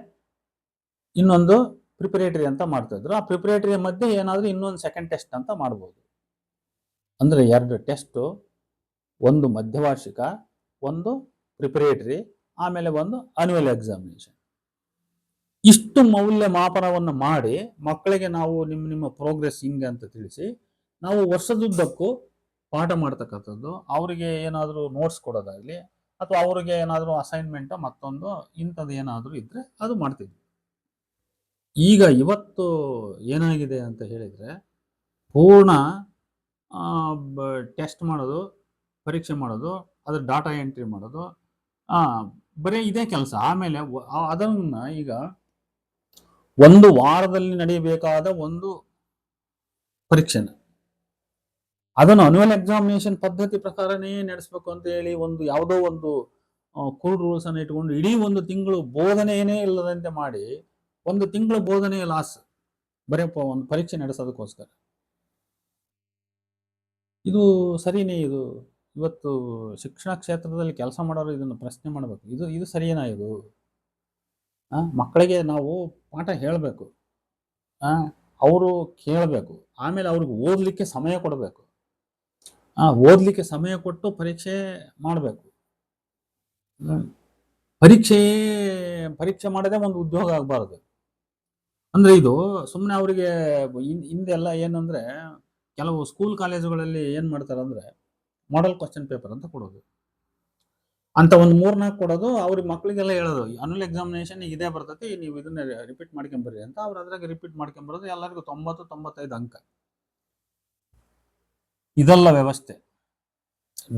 ಇನ್ನೊಂದು ಪ್ರಿಪರೇಟರಿ ಅಂತ ಮಾಡ್ತಿದ್ರು. ಆ ಪ್ರಿಪರೇಟರಿ ಮಧ್ಯೆ ಏನಾದರೂ ಇನ್ನೊಂದು ಸೆಕೆಂಡ್ ಟೆಸ್ಟ್ ಅಂತ ಮಾಡ್ಬೋದು. ಅಂದರೆ 2 ಟೆಸ್ಟು, ಒಂದು ಮಧ್ಯವಾರ್ಷಿಕ, ಒಂದು ಪ್ರಿಪರೇಟರಿ, ಆಮೇಲೆ ಒಂದು ಅನ್ಯುವಲ್ ಎಕ್ಸಾಮಿನೇಷನ್. ಇಷ್ಟು ಮೌಲ್ಯಮಾಪನವನ್ನು ಮಾಡಿ ಮಕ್ಕಳಿಗೆ ನಾವು ನಿಮ್ಮ ಪ್ರೋಗ್ರೆಸ್ ಹಿಂಗೆ ಅಂತ ತಿಳಿಸಿ ನಾವು ವರ್ಷದುದ್ದಕ್ಕೂ ಪಾಠ ಮಾಡ್ತಕ್ಕಂಥದ್ದು. ಅವರಿಗೆ ಏನಾದರೂ ನೋಟ್ಸ್ ಕೊಡೋದಾಗಲಿ ಅಥವಾ ಅವರಿಗೆ ಏನಾದರೂ ಅಸೈನ್ಮೆಂಟ್ ಮತ್ತೊಂದು ಇಂಥದ್ದು ಏನಾದರೂ ಇದ್ದರೆ ಅದು ಮಾಡ್ತಿದ್ವಿ. ಈಗ ಇವತ್ತು ಏನಾಗಿದೆ ಅಂತ ಹೇಳಿದರೆ ಪೂರ್ಣ ಟೆಸ್ಟ್ ಮಾಡೋದು, ಪರೀಕ್ಷೆ ಮಾಡೋದು, ಅದ್ರ ಡಾಟಾ ಎಂಟ್ರಿ ಮಾಡೋದು, ಬರೀ ಇದೇ ಕೆಲಸ. ಆಮೇಲೆ ಅದನ್ನು ಈಗ ಒಂದು ವಾರದಲ್ಲಿ ನಡೆಯಬೇಕಾದ ಒಂದು ಪರೀಕ್ಷೆನ ಅದನ್ನು ಅನ್ಯುವಲ್ ಎಕ್ಸಾಮಿನೇಷನ್ ಪದ್ಧತಿ ಪ್ರಕಾರನೇ ನಡೆಸಬೇಕು ಅಂತ ಹೇಳಿ ಒಂದು ಯಾವುದೋ ಒಂದು ಕೋಡ್ ರೂಲ್ಸ್ ಅನ್ನು ಇಟ್ಕೊಂಡು ಇಡೀ ಒಂದು ತಿಂಗಳು ಬೋಧನೆಯೇ ಇಲ್ಲದಂತೆ ಮಾಡಿ ಒಂದು ತಿಂಗಳು ಬೋಧನೆ ಲಾಸ್, ಬರೀ ಒಂದು ಪರೀಕ್ಷೆ ನಡೆಸೋದಕ್ಕೋಸ್ಕರ. ಇದು ಸರಿನೇ? ಇದು ಇವತ್ತು ಶಿಕ್ಷಣ ಕ್ಷೇತ್ರದಲ್ಲಿ ಕೆಲಸ ಮಾಡೋರು ಇದನ್ನು ಪ್ರಶ್ನೆ ಮಾಡಬೇಕು. ಇದು ಸರಿಯೇನಾ? ಇದು ಮಕ್ಕಳಿಗೆ ನಾವು ಪಾಠ ಹೇಳಬೇಕು, ಅವರು ಕೇಳಬೇಕು, ಆಮೇಲೆ ಅವ್ರಿಗೆ ಓದಲಿಕ್ಕೆ ಸಮಯ ಕೊಡಬೇಕು, ಓದಲಿಕ್ಕೆ ಸಮಯ ಕೊಟ್ಟು ಪರೀಕ್ಷೆ ಮಾಡಬೇಕು. ಪರೀಕ್ಷೆ ಮಾಡದೆ ಒಂದು ಉದ್ಯೋಗ ಆಗಬಾರ್ದು. ಅಂದರೆ ಇದು ಸುಮ್ಮನೆ ಅವರಿಗೆ ಹಿಂದೆಲ್ಲ ಏನಂದರೆ ಕೆಲವು ಸ್ಕೂಲ್ ಕಾಲೇಜುಗಳಲ್ಲಿ ಏನು ಮಾಡ್ತಾರೆ ಅಂದರೆ ಮಾಡೆಲ್ ಕ್ವಶನ್ ಪೇಪರ್ ಅಂತ ಕೊಡೋದು, ಅಂತ ಒಂದು 3-4 ಕೊಡೋದು. ಅವ್ರಿಗೆ ಮಕ್ಕಳಿಗೆಲ್ಲ ಹೇಳೋದು ಅನ್ಯುವಲ್ ಎಕ್ಸಾಮಿನೇಷನ್ ಇದೇ ಬರ್ತೈತಿ, ನೀವು ಇದನ್ನ ರಿಪೀಟ್ ಮಾಡ್ಕೊಂಬರ್ರಿ ಅಂತ. ಅವ್ರು ಅದ್ರಾಗ ರಿಪೀಟ್ ಮಾಡ್ಕೊಂಬರೋದು, ಎಲ್ಲರಿಗೂ 90-95 ಅಂಕ. ಇದೆಲ್ಲ ವ್ಯವಸ್ಥೆ.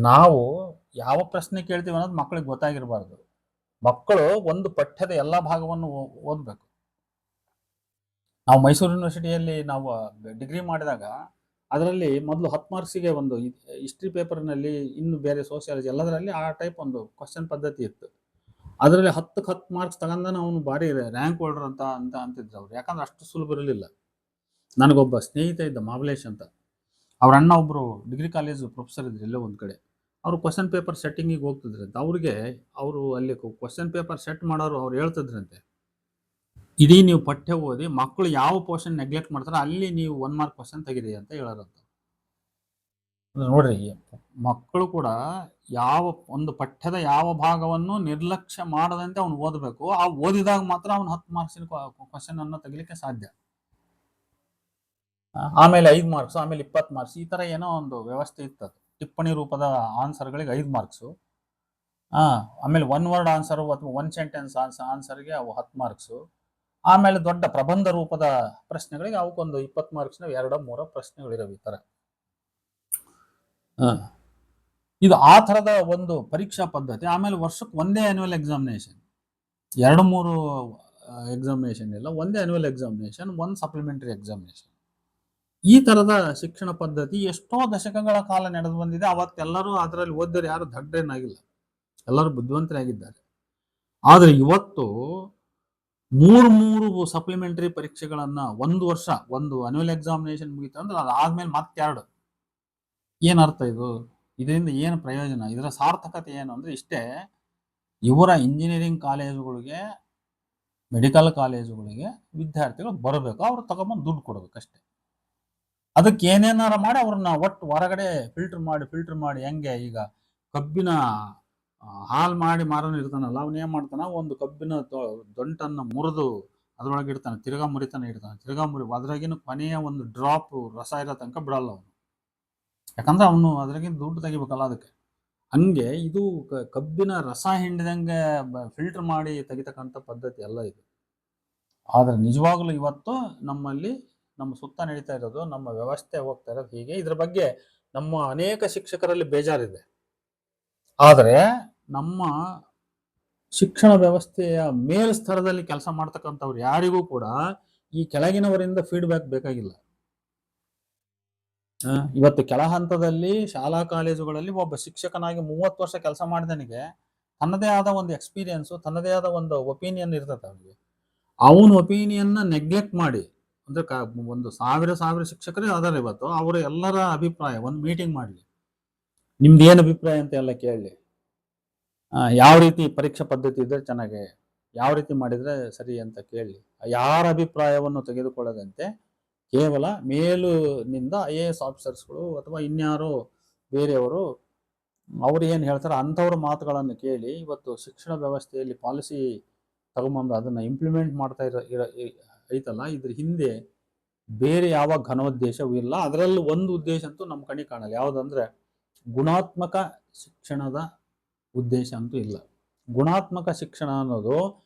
ನಾವು ಯಾವ ಪ್ರಶ್ನೆ ಕೇಳ್ತೀವಿ ಅನ್ನೋದು ಮಕ್ಕಳಿಗೆ ಗೊತ್ತಾಗಿರಬಾರ್ದು. ಮಕ್ಕಳು ಒಂದು ಪಠ್ಯದ ಎಲ್ಲ ಭಾಗವನ್ನು ಓದಬೇಕು. ನಾವು ಮೈಸೂರು ಯೂನಿವರ್ಸಿಟಿಯಲ್ಲಿ ನಾವು ಡಿಗ್ರಿ ಮಾಡಿದಾಗ ಅದರಲ್ಲಿ ಮೊದಲು 10 ಮಾರ್ಕ್ಸಿಗೆ ಒಂದು ಹಿಸ್ಟ್ರಿ ಪೇಪರ್ನಲ್ಲಿ, ಇನ್ನು ಬೇರೆ ಸೋಷಿಯಾಲಜಿ ಎಲ್ಲದರಲ್ಲಿ ಆ ಟೈಪ್ ಒಂದು ಕ್ವಶನ್ ಪದ್ಧತಿ ಇತ್ತು. ಅದರಲ್ಲಿ 10ಕ್ಕೆ 10 ಮಾರ್ಕ್ಸ್ ತಗೊಂಡಾನ ಅವನು ಭಾರಿ ರ್ಯಾಂಕ್ ಹೋಲ್ಡರ್ ಅಂತ ಅಂತಿದ್ರು ಅವ್ರು. ಯಾಕಂದ್ರೆ ಅಷ್ಟು ಸುಲಭ ಇರಲಿಲ್ಲ. ನನಗೊಬ್ಬ ಸ್ನೇಹಿತ ಇದ್ದ, ಮಾಬಲೇಶ್ ಅಂತ. ಅವ್ರ ಅಣ್ಣ ಒಬ್ಬರು ಡಿಗ್ರಿ ಕಾಲೇಜು ಪ್ರೊಫೆಸರ್ ಇದ್ರು ಎಲ್ಲೋ ಒಂದು ಕಡೆ. ಅವರು ಕ್ವಶನ್ ಪೇಪರ್ ಸೆಟ್ಟಿಂಗಿಗೆ ಹೋಗ್ತಿದ್ರಂತೆ. ಅವರು ಅಲ್ಲಿ ಕ್ವಶನ್ ಪೇಪರ್ ಸೆಟ್ ಮಾಡೋರು ಅವ್ರು ಹೇಳ್ತಿದ್ರಂತೆ, ಇಡೀ ನೀವು ಪಠ್ಯ ಓದಿ ಮಕ್ಕಳು ಯಾವ ಪೋರ್ಷನ್ ನೆಗ್ಲೆಕ್ಟ್ ಮಾಡ್ತಾರೆ ಅಲ್ಲಿ ನೀವು 1 ಮಾರ್ಕ್ ಕ್ವಶನ್ ತೆಗೀರಿ ಅಂತ ಹೇಳೋರಂತ. ನೋಡ್ರಿ, ಮಕ್ಕಳು ಕೂಡ ಯಾವ ಒಂದು ಪಠ್ಯದ ಯಾವ ಭಾಗವನ್ನು ನಿರ್ಲಕ್ಷ್ಯ ಮಾಡದಂತೆ ಅವನು ಓದಬೇಕು. ಆ ಓದಿದಾಗ ಮಾತ್ರ ಅವನು 10 ಮಾರ್ಕ್ಸಿನ ಕ್ವಶನ್ ಅನ್ನು ತೆಗಿಲಿಕ್ಕೆ ಸಾಧ್ಯ. ಆಮೇಲೆ 5 ಮಾರ್ಕ್ಸ್, ಆಮೇಲೆ 20 ಮಾರ್ಕ್ಸ್, ಈ ತರ ಏನೋ ಒಂದು ವ್ಯವಸ್ಥೆ ಇರ್ತದೆ. ಟಿಪ್ಪಣಿ ರೂಪದ ಆನ್ಸರ್ಗಳಿಗೆ 5 ಮಾರ್ಕ್ಸು, ಆಮೇಲೆ 1 ವರ್ಡ್ ಆನ್ಸರ್ ಅಥವಾ 1 ಸೆಂಟೆನ್ಸ್ ಆನ್ಸರ್ಗೆ ಅವು 10 ಮಾರ್ಕ್ಸು, ಆಮೇಲೆ ದೊಡ್ಡ ಪ್ರಬಂಧ ರೂಪದ ಪ್ರಶ್ನೆಗಳಿಗೆ ಅವಕ್ಕೊಂದು 20 ಮಾರ್ಕ್ಸ್ನ 2-3 ಪ್ರಶ್ನೆಗಳಿರವೆ. ಈ ಥರ ಇದು ಆ ಥರದ ಒಂದು ಪರೀಕ್ಷಾ ಪದ್ಧತಿ. ಆಮೇಲೆ ವರ್ಷಕ್ಕೆ ಒಂದೇ ಆನ್ಯುವಲ್ ಎಕ್ಸಾಮಿನೇಷನ್, 2-3 ಎಕ್ಸಾಮಿನೇಷನ್ ಇಲ್ಲ, ಒಂದೇ ಆನ್ಯುವಲ್ ಎಕ್ಸಾಮಿನೇಷನ್, 1 ಸಪ್ಲಿಮೆಂಟರಿ ಎಕ್ಸಾಮಿನೇಷನ್. ಈ ಥರದ ಶಿಕ್ಷಣ ಪದ್ಧತಿ ಎಷ್ಟೋ ದಶಕಗಳ ಕಾಲ ನಡೆದು ಬಂದಿದೆ. ಅವತ್ತೆಲ್ಲರೂ ಅದರಲ್ಲಿ ಓದಿದ್ರೆ ಯಾರು ದಡ್ಡೇನಾಗಿಲ್ಲ, ಎಲ್ಲರೂ ಬುದ್ಧಿವಂತರಾಗಿದ್ದಾರೆ. ಆದರೆ ಇವತ್ತು 3 ಸಪ್ಲಿಮೆಂಟರಿ ಪರೀಕ್ಷೆಗಳನ್ನು ಒಂದು ವರ್ಷ, ಒಂದು ಅನ್ಯುವಲ್ ಎಕ್ಸಾಮಿನೇಷನ್ ಮುಗಿತು ಅಂದ್ರೆ ಅದಾದ್ಮೇಲೆ ಮತ್ತೆ 2. ಏನರ್ಥ ಇದು? ಇದರಿಂದ ಏನು ಪ್ರಯೋಜನ? ಇದರ ಸಾರ್ಥಕತೆ ಏನು ಅಂದ್ರೆ ಇಷ್ಟೇ, ಇವರ ಇಂಜಿನಿಯರಿಂಗ್ ಕಾಲೇಜುಗಳಿಗೆ, ಮೆಡಿಕಲ್ ಕಾಲೇಜುಗಳಿಗೆ ವಿದ್ಯಾರ್ಥಿಗಳು ಬರಬೇಕು, ಅವ್ರು ತಗೊಂಬಂದು ದುಡ್ಡು ಕೊಡಬೇಕಷ್ಟೇ. ಅದಕ್ಕೆ ಏನೇನಾರ ಮಾಡಿ ಅವ್ರನ್ನ ಒಟ್ಟು ಹೊರಗಡೆ ಫಿಲ್ಟರ್ ಮಾಡಿ ಹೆಂಗೆ ಈಗ ಕಬ್ಬಿನ ಹಾಲು ಮಾಡಿ ಮಾರನು ಇರ್ತಾನಲ್ಲ, ಅವನೇನ್ ಮಾಡ್ತಾನ, ಒಂದು ಕಬ್ಬಿನ ದೊಂಟನ್ನು ಮುರಿದು ಅದ್ರೊಳಗೆ ಇಡ್ತಾನೆ, ತಿರ್ಗಾ ಮುರಿತಾನೆ ಇಡ್ತಾನೆ, ತಿರ್ಗಾ ಅದ್ರಾಗಿನ ಕೊನೆಯ ಒಂದು ಡ್ರಾಪ್ ರಸ ಇರೋ ತನಕ ಬಿಡಲ್ಲ ಅವನು. ಯಾಕಂದ್ರೆ ಅವನು ಅದ್ರಾಗಿನ ದುಡ್ಡು ತೆಗಿಬೇಕಲ್ಲ ಅದಕ್ಕೆ. ಹಂಗೆ ಇದು ಕಬ್ಬಿನ ರಸ ಹಿಂಡಿದಂಗೆ ಫಿಲ್ಟರ್ ಮಾಡಿ ತೆಗಿತಕ್ಕಂಥ ಪದ್ಧತಿ ಎಲ್ಲ ಇದು. ಆದ್ರೆ ನಿಜವಾಗ್ಲೂ ಇವತ್ತು ನಮ್ಮ ಸುತ್ತ ನಡೀತಾ ಇರೋದು, ನಮ್ಮ ವ್ಯವಸ್ಥೆ ಹೋಗ್ತಾ ಇರೋದು ಹೀಗೆ. ಇದ್ರ ಬಗ್ಗೆ ನಮ್ಮ ಅನೇಕ ಶಿಕ್ಷಕರಲ್ಲಿ ಬೇಜಾರಿದೆ. ಆದರೆ ನಮ್ಮ ಶಿಕ್ಷಣ ವ್ಯವಸ್ಥೆಯ ಮೇಲ್ಸ್ತರದಲ್ಲಿ ಕೆಲಸ ಮಾಡ್ತಕ್ಕಂಥವ್ರು ಯಾರಿಗೂ ಕೂಡ ಈ ಕೆಳಗಿನವರಿಂದ ಫೀಡ್ಬ್ಯಾಕ್ ಬೇಕಾಗಿಲ್ಲ. ಇವತ್ತು ಕೆಳ ಹಂತದಲ್ಲಿ ಶಾಲಾ ಕಾಲೇಜುಗಳಲ್ಲಿ ಒಬ್ಬ ಶಿಕ್ಷಕನಾಗಿ 30 ವರ್ಷ ಕೆಲಸ ಮಾಡಿದನಿಗೆ ತನ್ನದೇ ಆದ ಒಂದು ಎಕ್ಸ್ಪೀರಿಯನ್ಸು, ತನ್ನದೇ ಆದ ಒಂದು ಒಪಿನಿಯನ್ ಇರ್ತದೆ ಅವನಿಗೆ. ಅವನ ಒಪಿನಿಯನ್ನ ನೆಗ್ಲೆಕ್ಟ್ ಮಾಡಿ, ಅಂದ್ರೆ ಒಂದು ಸಾವಿರ ಶಿಕ್ಷಕರೇ ಅದಾರೆ ಇವತ್ತು, ಅವರ ಎಲ್ಲರ ಅಭಿಪ್ರಾಯ ಒಂದು ಮೀಟಿಂಗ್ ಮಾಡಲಿ, ನಿಮ್ದು ಏನು ಅಭಿಪ್ರಾಯ ಅಂತ ಎಲ್ಲ ಕೇಳಲಿ, ಯಾವ ರೀತಿ ಪರೀಕ್ಷಾ ಪದ್ಧತಿ ಇದ್ರೆ ಚೆನ್ನಾಗಿ, ಯಾವ ರೀತಿ ಮಾಡಿದ್ರೆ ಸರಿ ಅಂತ ಕೇಳಿ, ಯಾರ ಅಭಿಪ್ರಾಯವನ್ನು ತೆಗೆದುಕೊಳ್ಳದಂತೆ ಕೇವಲ ಮೇಲಿನಿಂದ IAS ಆಫೀಸರ್ಸ್ಗಳು ಅಥವಾ ಇನ್ಯಾರೋ ಬೇರೆಯವರು ಅವ್ರು ಏನು ಹೇಳ್ತಾರೆ ಅಂಥವ್ರ ಮಾತುಗಳನ್ನು ಕೇಳಿ ಇವತ್ತು ಶಿಕ್ಷಣ ವ್ಯವಸ್ಥೆಯಲ್ಲಿ ಪಾಲಿಸಿ ತಗೊಂಬಂದು ಅದನ್ನು ಇಂಪ್ಲಿಮೆಂಟ್ ಮಾಡ್ತಾ ಐತಲ್ಲ, ಇದ್ರ ಹಿಂದೆ ಬೇರೆ ಯಾವ ಘನೋದ್ದೇಶವೂ ಇಲ್ಲ. ಅದರಲ್ಲೂ ಒಂದು ಉದ್ದೇಶ ಅಂತೂ ನಮ್ಮ ಕಣ್ಣಿಗೆ ಕಾಣಲ್ಲ, ಯಾವುದಂದ್ರೆ ಗುಣಾತ್ಮಕ ಶಿಕ್ಷಣದ ಉದ್ದೇಶ ಅಂತೂ ಇಲ್ಲ. ಗುಣಾತ್ಮಕ ಶಿಕ್ಷಣ ಅನ್ನೋದು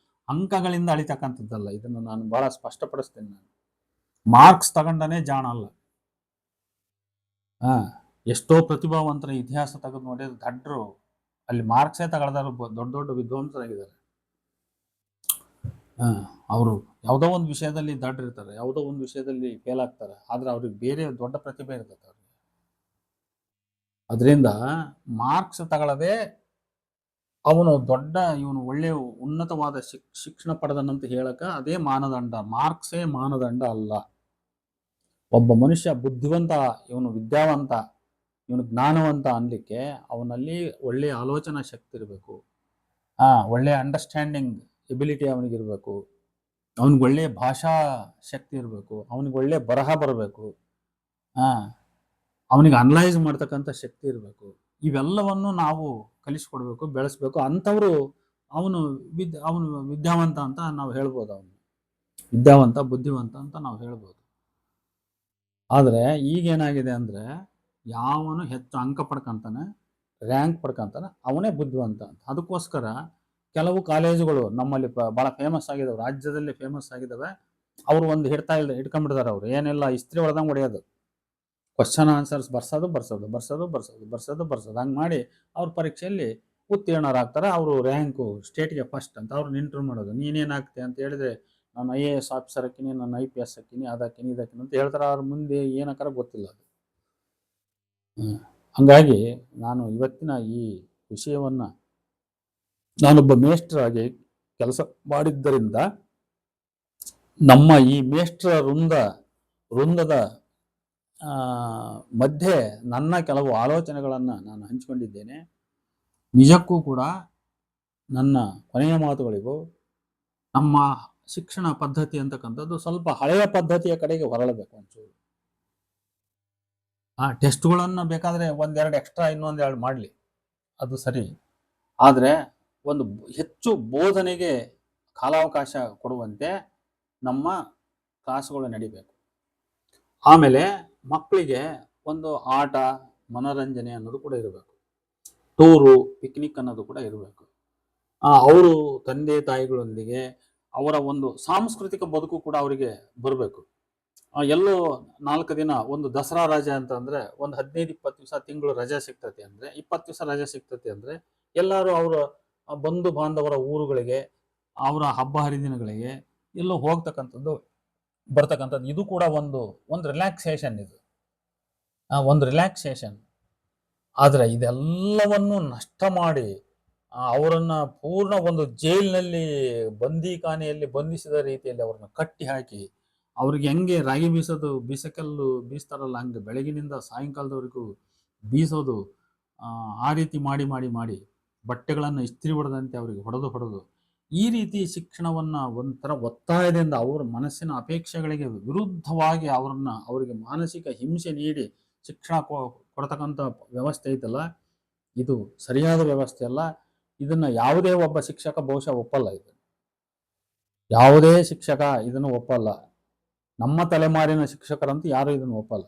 ಅಂಕಗಳಿಂದ ಅಳಿತಕ್ಕಂಥದ್ದಲ್ಲ. ಇದನ್ನು ನಾನು ಬಹಳ ಸ್ಪಷ್ಟಪಡಿಸ್ತೇನೆ. ನಾನು ಮಾರ್ಕ್ಸ್ ತಗೊಂಡನೇ ಜಾಣ ಅಲ್ಲ. ಎಷ್ಟೋ ಪ್ರತಿಭಾವಂತರ ಇತಿಹಾಸ ತೆಗೆದು ನೋಡಿದ್ರೆ ದಡ್ರು ಅಲ್ಲಿ ಮಾರ್ಕ್ಸೇ ತಗೊಳ್ದಾರು ದೊಡ್ಡ ದೊಡ್ಡ ವಿದ್ವಾಂಸರಾಗಿದ್ದಾರೆ. ಅವರು ಯಾವುದೋ ಒಂದು ವಿಷಯದಲ್ಲಿ ದಡ್ರಿರ್ತಾರೆ, ಯಾವುದೋ ಒಂದು ವಿಷಯದಲ್ಲಿ ಫೇಲ್ ಆಗ್ತಾರೆ, ಆದ್ರೆ ಅವ್ರಿಗೆ ಬೇರೆ ದೊಡ್ಡ ಪ್ರತಿಭೆ ಇರ್ತದೆ ಅವ್ರಿಗೆ. ಅದರಿಂದ ಮಾರ್ಕ್ಸ್ ತಗೊಳ್ಳದೆ ಅವನು ಇವನು ಒಳ್ಳೆ ಉನ್ನತವಾದ ಶಿಕ್ಷಣ ಪಡೆದನಂತ ಹೇಳಕ ಅದೇ ಮಾನದಂಡ. ಮಾರ್ಕ್ಸೇ ಮಾನದಂಡ ಅಲ್ಲ. ಒಬ್ಬ ಮನುಷ್ಯ ಬುದ್ಧಿವಂತ, ಇವನು ವಿದ್ಯಾವಂತ, ಇವನು ಜ್ಞಾನವಂತ ಅನ್ಲಿಕ್ಕೆ ಅವನಲ್ಲಿ ಒಳ್ಳೆಯ ಆಲೋಚನಾ ಶಕ್ತಿ ಇರಬೇಕು, ಒಳ್ಳೆಯ ಅಂಡರ್ಸ್ಟ್ಯಾಂಡಿಂಗ್ ಎಬಿಲಿಟಿ ಅವನಿಗಿರ್ಬೇಕು, ಅವನಿಗೆ ಒಳ್ಳೆಯ ಭಾಷಾ ಶಕ್ತಿ ಇರಬೇಕು, ಅವನಿಗೆ ಒಳ್ಳೆಯ ಬರಹ ಬರಬೇಕು, ಅವನಿಗೆ ಅನಲೈಸ್ ಮಾಡ್ತಕ್ಕಂಥ ಶಕ್ತಿ ಇರಬೇಕು. ಇವೆಲ್ಲವನ್ನು ನಾವು ಕಲಿಸ್ಕೊಡ್ಬೇಕು, ಬೆಳೆಸ್ಬೇಕು. ಅಂಥವ್ರು ಅವನು ವಿದ್ಯಾವಂತ ಅಂತ ನಾವು ಹೇಳ್ಬೋದು, ಅವನು ವಿದ್ಯಾವಂತ ಬುದ್ಧಿವಂತ ಅಂತ ನಾವು ಹೇಳ್ಬೋದು. ಆದರೆ ಈಗೇನಾಗಿದೆ ಅಂದರೆ ಯಾವನು ಹೆಚ್ಚು ಅಂಕ ಪಡ್ಕೊಂತಾನೆ, ರ್ಯಾಂಕ್ ಪಡ್ಕೊಂತಾನೆ, ಅವನೇ ಬುದ್ಧಿವಂತ ಅಂತ. ಅದಕ್ಕೋಸ್ಕರ ಕೆಲವು ಕಾಲೇಜುಗಳು ನಮ್ಮಲ್ಲಿ ಭಾಳ ಫೇಮಸ್ ಆಗಿದ್ದಾವೆ, ರಾಜ್ಯದಲ್ಲಿ ಫೇಮಸ್ ಆಗಿದ್ದಾವೆ. ಅವರು ಒಂದು ಹಿಡ್ಕೊಂಡ್ಬಿಡ್ತಾರೆ. ಅವರು ಏನೆಲ್ಲ ಇಸ್ತ್ರಿ ಹೊಡೆದಂಗೆ ಹೊಡೆಯೋದು, ಕ್ವಶನ್ ಆನ್ಸರ್ಸ್ ಬರ್ಸೋದು ಹಂಗೆ ಮಾಡಿ ಅವ್ರ ಪರೀಕ್ಷೆಯಲ್ಲಿ ಉತ್ತೀರ್ಣರಾಗ್ತಾರೆ. ಅವರು ರ್ಯಾಂಕು ಸ್ಟೇಟ್ಗೆ ಫಸ್ಟ್ ಅಂತ ಅವ್ರನ್ನ ಇಂಟರ್ವ್ಯೂ ಮಾಡೋದು. ನೀನೇನಾಗ್ತೆ ಅಂತ ಹೇಳಿದ್ರೆ ನಾನು IAS ಆಫೀಸರ್ ಹಾಕಿನಿ, ನಾನು IPS ಹಾಕಿನಿ, ಅದಾಕಿನಿ ಇದಾಕಿನಿ ಅಂತ ಹೇಳ್ತಾರೆ. ಅವ್ರ ಮುಂದೆ ಏನಕ್ಕಾರ ಗೊತ್ತಿಲ್ಲ ಅದು. ಹಂಗಾಗಿ ನಾನು ಇವತ್ತಿನ ಈ ವಿಷಯವನ್ನು ನಾನೊಬ್ಬ ಮೇಷ್ಟ್ರಾಗಿ ಕೆಲಸ ಮಾಡಿದ್ದರಿಂದ ನಮ್ಮ ಈ ಮೇಷ್ಟ್ರ ವೃಂದದ ಮಧ್ಯೆ ನನ್ನ ಕೆಲವು ಆಲೋಚನೆಗಳನ್ನು ನಾನು ಹಂಚಿಕೊಂಡಿದ್ದೇನೆ. ನಿಜಕ್ಕೂ ಕೂಡ ನನ್ನ ಕೊನೆಯ ಮಾತುಗಳಿಗೂ ನಮ್ಮ ಶಿಕ್ಷಣ ಪದ್ಧತಿ ಅಂತಕ್ಕಂಥದ್ದು ಸ್ವಲ್ಪ ಹಳೆಯ ಪದ್ಧತಿಯ ಕಡೆಗೆ ಹೊರಳಬೇಕು. ಒಂಚೂರು ಟೆಸ್ಟ್ಗಳನ್ನು ಬೇಕಾದರೆ ಒಂದೆರಡು ಎಕ್ಸ್ಟ್ರಾ ಇನ್ನೊಂದೆರಡು ಮಾಡಲಿ, ಅದು ಸರಿ. ಆದರೆ ಒಂದು ಹೆಚ್ಚು ಬೋಧನೆಗೆ ಕಾಲಾವಕಾಶ ಕೊಡುವಂತೆ ನಮ್ಮ ಕ್ಲಾಸ್ಗಳು ನಡಿಬೇಕು. ಆಮೇಲೆ ಮಕ್ಕಳಿಗೆ ಒಂದು ಆಟ, ಮನೋರಂಜನೆ ಅನ್ನೋದು ಕೂಡ ಇರಬೇಕು. ಟೂರು, ಪಿಕ್ನಿಕ್ ಅನ್ನೋದು ಕೂಡ ಇರಬೇಕು. ಅವರು ತಂದೆ ತಾಯಿಗಳೊಂದಿಗೆ ಅವರ ಒಂದು ಸಾಂಸ್ಕೃತಿಕ ಬದುಕು ಕೂಡ ಅವರಿಗೆ ಬರಬೇಕು. ಎಲ್ಲೋ 4 ದಿನ ಒಂದು ದಸರಾ ರಜೆ ಅಂತಂದ್ರೆ ಒಂದು 15-20 ದಿವಸ ತಿಂಗಳು ರಜೆ ಸಿಗ್ತತಿ ಅಂದ್ರೆ 20 ದಿವಸ ರಜೆ ಸಿಗ್ತತಿ ಅಂದ್ರೆ ಎಲ್ಲರೂ ಅವರ ಬಂಧು ಬಾಂಧವರ ಊರುಗಳಿಗೆ, ಅವರ ಹಬ್ಬ ಹರಿದಿನಗಳಿಗೆ ಎಲ್ಲೋ ಹೋಗ್ತಕ್ಕಂಥದ್ದು ಬರ್ತಕ್ಕಂಥದ್ದು, ಇದು ಕೂಡ ಒಂದು ರಿಲ್ಯಾಕ್ಸೇಷನ್. ಇದು ಒಂದು ರಿಲ್ಯಾಕ್ಸೇಷನ್. ಆದರೆ ಇದೆಲ್ಲವನ್ನು ನಷ್ಟ ಮಾಡಿ ಅವರನ್ನ ಪೂರ್ಣ ಒಂದು ಜೈಲಿನಲ್ಲಿ ಬಂದಿಖಾನೆಯಲ್ಲಿ ಬಂಧಿಸಿದ ರೀತಿಯಲ್ಲಿ ಅವ್ರನ್ನ ಕಟ್ಟಿ ಹಾಕಿ ಅವ್ರಿಗೆ ಹೆಂಗೆ ರಾಗಿ ಬೀಸಕಲ್ಲು ಬೀಸ್ತಾರಲ್ಲ, ಹಂಗೆ ಬೆಳಗಿನಿಂದ ಸಾಯಂಕಾಲದವರೆಗೂ ಬೀಸೋದು, ಆ ರೀತಿ ಮಾಡಿ ಬಟ್ಟೆಗಳನ್ನು ಇಸ್ತ್ರಿ ಹೊಡೆದಂತೆ ಅವರಿಗೆ ಹೊಡೆದು ಈ ರೀತಿ ಶಿಕ್ಷಣವನ್ನು ಒಂಥರ ಒತ್ತಾಯದಿಂದ ಅವರ ಮನಸ್ಸಿನ ಅಪೇಕ್ಷೆಗಳಿಗೆ ವಿರುದ್ಧವಾಗಿ ಅವರಿಗೆ ಮಾನಸಿಕ ಹಿಂಸೆ ನೀಡಿ ಶಿಕ್ಷಣ ಕೊಡ್ತಕ್ಕಂಥ ವ್ಯವಸ್ಥೆ ಐತಲ್ಲ, ಇದು ಸರಿಯಾದ ವ್ಯವಸ್ಥೆ ಅಲ್ಲ. ಇದನ್ನ ಯಾವುದೇ ಒಬ್ಬ ಶಿಕ್ಷಕ ಬಹುಶಃ ಒಪ್ಪಲ್ಲ. ಯಾವುದೇ ಶಿಕ್ಷಕ ಇದನ್ನು ಒಪ್ಪಲ್ಲ. ನಮ್ಮ ತಲೆಮಾರಿನ ಶಿಕ್ಷಕರಂತೂ ಯಾರು ಇದನ್ನು ಒಪ್ಪಲ್ಲ.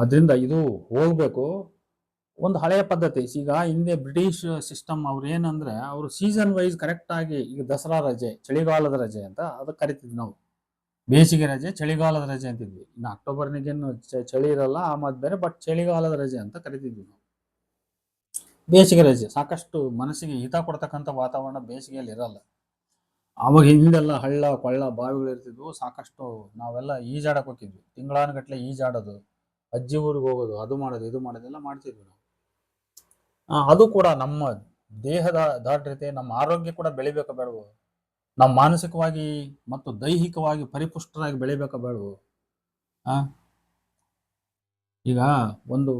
ಅದರಿಂದ ಇದು ಹೋಗ್ಬೇಕು. ಒಂದು ಹಳೆಯ ಪದ್ಧತಿ. ಈಗ ಹಿಂದೆ ಬ್ರಿಟಿಷ್ ಸಿಸ್ಟಮ್ ಅವ್ರು ಏನಂದ್ರೆ ಅವರು ಸೀಸನ್ ವೈಸ್ ಕರೆಕ್ಟ್ ಆಗಿ, ಈಗ ದಸರಾ ರಜೆ, ಚಳಿಗಾಲದ ರಜೆ ಅಂತ ಅದಕ್ಕೆ ಕರಿತಿದ್ವಿ ನಾವು. ಬೇಸಿಗೆ ರಜೆ, ಚಳಿಗಾಲದ ರಜೆ ಅಂತಿದ್ವಿ. ಇನ್ನು ಅಕ್ಟೋಬರ್ನಿಗೇನು ಚಳಿ ಇರಲ್ಲ, ಆ ಮಧ್ಯ ಬೇರೆ, ಬಟ್ ಚಳಿಗಾಲದ ರಜೆ ಅಂತ ಕರಿತಿದ್ವಿ ನಾವು. ಬೇಸಿಗೆ ರಜೆ ಸಾಕಷ್ಟು ಮನಸ್ಸಿಗೆ ಹಿತ ಕೊಡ್ತಕ್ಕಂಥ ವಾತಾವರಣ ಬೇಸಿಗೆಯಲ್ಲಿ ಇರಲ್ಲ. ಆವಾಗ ಹಿಂದೆಲ್ಲ ಹಳ್ಳ ಕೊಳ್ಳ ಬಾವಿಗಳು ಇರ್ತಿದ್ವು, ಸಾಕಷ್ಟು ನಾವೆಲ್ಲ ಈಜಾಡಕ್ಕೆ ಹೋಗಿದ್ವಿ, ತಿಂಗಳಾನುಗಟ್ಲೆ ಈಜಾಡೋದು, ಅಜ್ಜಿ ಊರಿಗೆ ಹೋಗೋದು, ಅದು ಮಾಡೋದು ಇದು ಮಾಡೋದೆಲ್ಲ ಮಾಡ್ತಿದ್ವಿ ನಾವು. ಅದು ಕೂಡ ನಮ್ಮ ದೇಹದ ದಾಢ್ಯತೆ, ನಮ್ಮ ಆರೋಗ್ಯ ಕೂಡ ಬೆಳಿಬೇಕಾ ಬೇಡವು, ನಮ್ಮ ಮಾನಸಿಕವಾಗಿ ಮತ್ತು ದೈಹಿಕವಾಗಿ ಪರಿಪುಷ್ಟರಾಗಿ ಬೆಳಿಬೇಕಾ ಬೇಡವು. ಈಗ ಒಂದು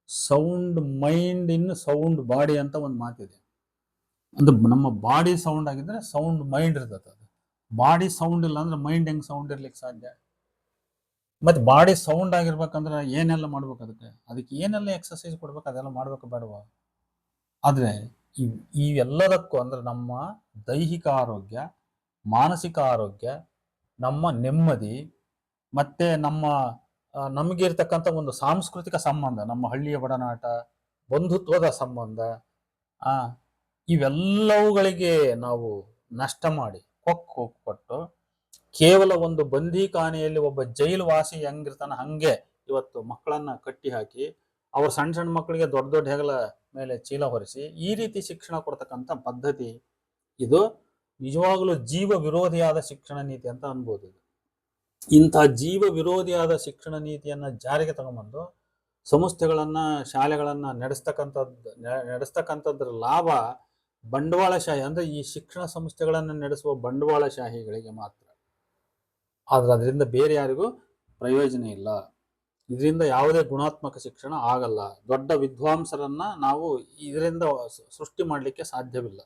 sound mind in sound body ಅಂತ ಒಂದು ಮಾತಿದೆ. ಅಂದ್ರೆ ನಮ್ಮ ಬಾಡಿ ಸೌಂಡ್ ಆಗಿದ್ರೆ ಸೌಂಡ್ ಮೈಂಡ್ ಇರ್ತದೆ. ಅದು ಬಾಡಿ ಸೌಂಡ್ ಇಲ್ಲ ಅಂದ್ರೆ ಮೈಂಡ್ ಹೆಂಗ್ ಸೌಂಡ್ ಇರ್ಲಿಕ್ಕೆ ಸಾಧ್ಯ? ಮತ್ತೆ ಬಾಡಿ ಸೌಂಡ್ ಆಗಿರ್ಬೇಕಂದ್ರೆ ಏನೆಲ್ಲ ಮಾಡ್ಬೇಕು, ಅದಕ್ಕೆ ಏನೆಲ್ಲ ಎಕ್ಸರ್ಸೈಸ್ ಕೊಡ್ಬೇಕು, ಅದೆಲ್ಲ ಮಾಡ್ಬೇಕು ಬೇಡವ? ಆದ್ರೆ ಇವೆಲ್ಲದಕ್ಕೂ ಅಂದ್ರೆ ನಮ್ಮ ದೈಹಿಕ ಆರೋಗ್ಯ, ಮಾನಸಿಕ ಆರೋಗ್ಯ, ನಮ್ಮ ನೆಮ್ಮದಿ, ಮತ್ತೆ ನಮಗೆ ಇರ್ತಕ್ಕಂಥ ಒಂದು ಸಾಂಸ್ಕೃತಿಕ ಸಂಬಂಧ, ನಮ್ಮ ಹಳ್ಳಿಯ ಒಡನಾಟ, ಬಂಧುತ್ವದ ಸಂಬಂಧ, ಇವೆಲ್ಲವುಗಳಿಗೆ ನಾವು ನಷ್ಟ ಮಾಡಿ ಕೊಟ್ಟು ಕೇವಲ ಒಂದು ಬಂದೀಖಾನೆಯಲ್ಲಿ ಒಬ್ಬ ಜೈಲು ವಾಸಿ ಹೆಂಗಿರ್ತಾನ ಹಂಗೆ ಇವತ್ತು ಮಕ್ಕಳನ್ನ ಕಟ್ಟಿ ಹಾಕಿ ಅವ್ರ ಸಣ್ಣ ಸಣ್ಣ ಮಕ್ಕಳಿಗೆ ದೊಡ್ಡ ದೊಡ್ಡ ಹೆಗಲ ಮೇಲೆ ಚೀಲ ಹೊರಿಸಿ ಈ ರೀತಿ ಶಿಕ್ಷಣ ಕೊಡ್ತಕ್ಕಂಥ ಪದ್ಧತಿ ಇದು ನಿಜವಾಗ್ಲೂ ಜೀವ ವಿರೋಧಿಯಾದ ಶಿಕ್ಷಣ ನೀತಿ ಅಂತ ಅನ್ಬೋದು. ಇಂಥ ಜೀವ ವಿರೋಧಿಯಾದ ಶಿಕ್ಷಣ ನೀತಿಯನ್ನ ಜಾರಿಗೆ ತಗೊಂಬಂದು ಸಂಸ್ಥೆಗಳನ್ನ ಶಾಲೆಗಳನ್ನ ನಡೆಸ್ತಕ್ಕಂಥದ್ರ ಲಾಭ ಬಂಡವಾಳಶಾಹಿ ಅಂದ್ರೆ ಈ ಶಿಕ್ಷಣ ಸಂಸ್ಥೆಗಳನ್ನು ನಡೆಸುವ ಬಂಡವಾಳಶಾಹಿಗಳಿಗೆ ಮಾತ್ರ. ಆದ್ರೆ ಅದರಿಂದ ಬೇರೆ ಯಾರಿಗೂ ಪ್ರಯೋಜನ ಇಲ್ಲ. ಇದರಿಂದ ಯಾವುದೇ ಗುಣಾತ್ಮಕ ಶಿಕ್ಷಣ ಆಗಲ್ಲ. ದೊಡ್ಡ ವಿದ್ವಾಂಸರನ್ನ ನಾವು ಇದರಿಂದ ಸೃಷ್ಟಿ ಮಾಡಲಿಕ್ಕೆ ಸಾಧ್ಯವಿಲ್ಲ.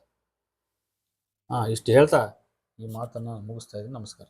ಇಷ್ಟು ಹೇಳ್ತಾ ಈ ಮಾತನ್ನ ಮುಗಿಸ್ತಾ ಇದ್ದೀನಿ. ನಮಸ್ಕಾರ.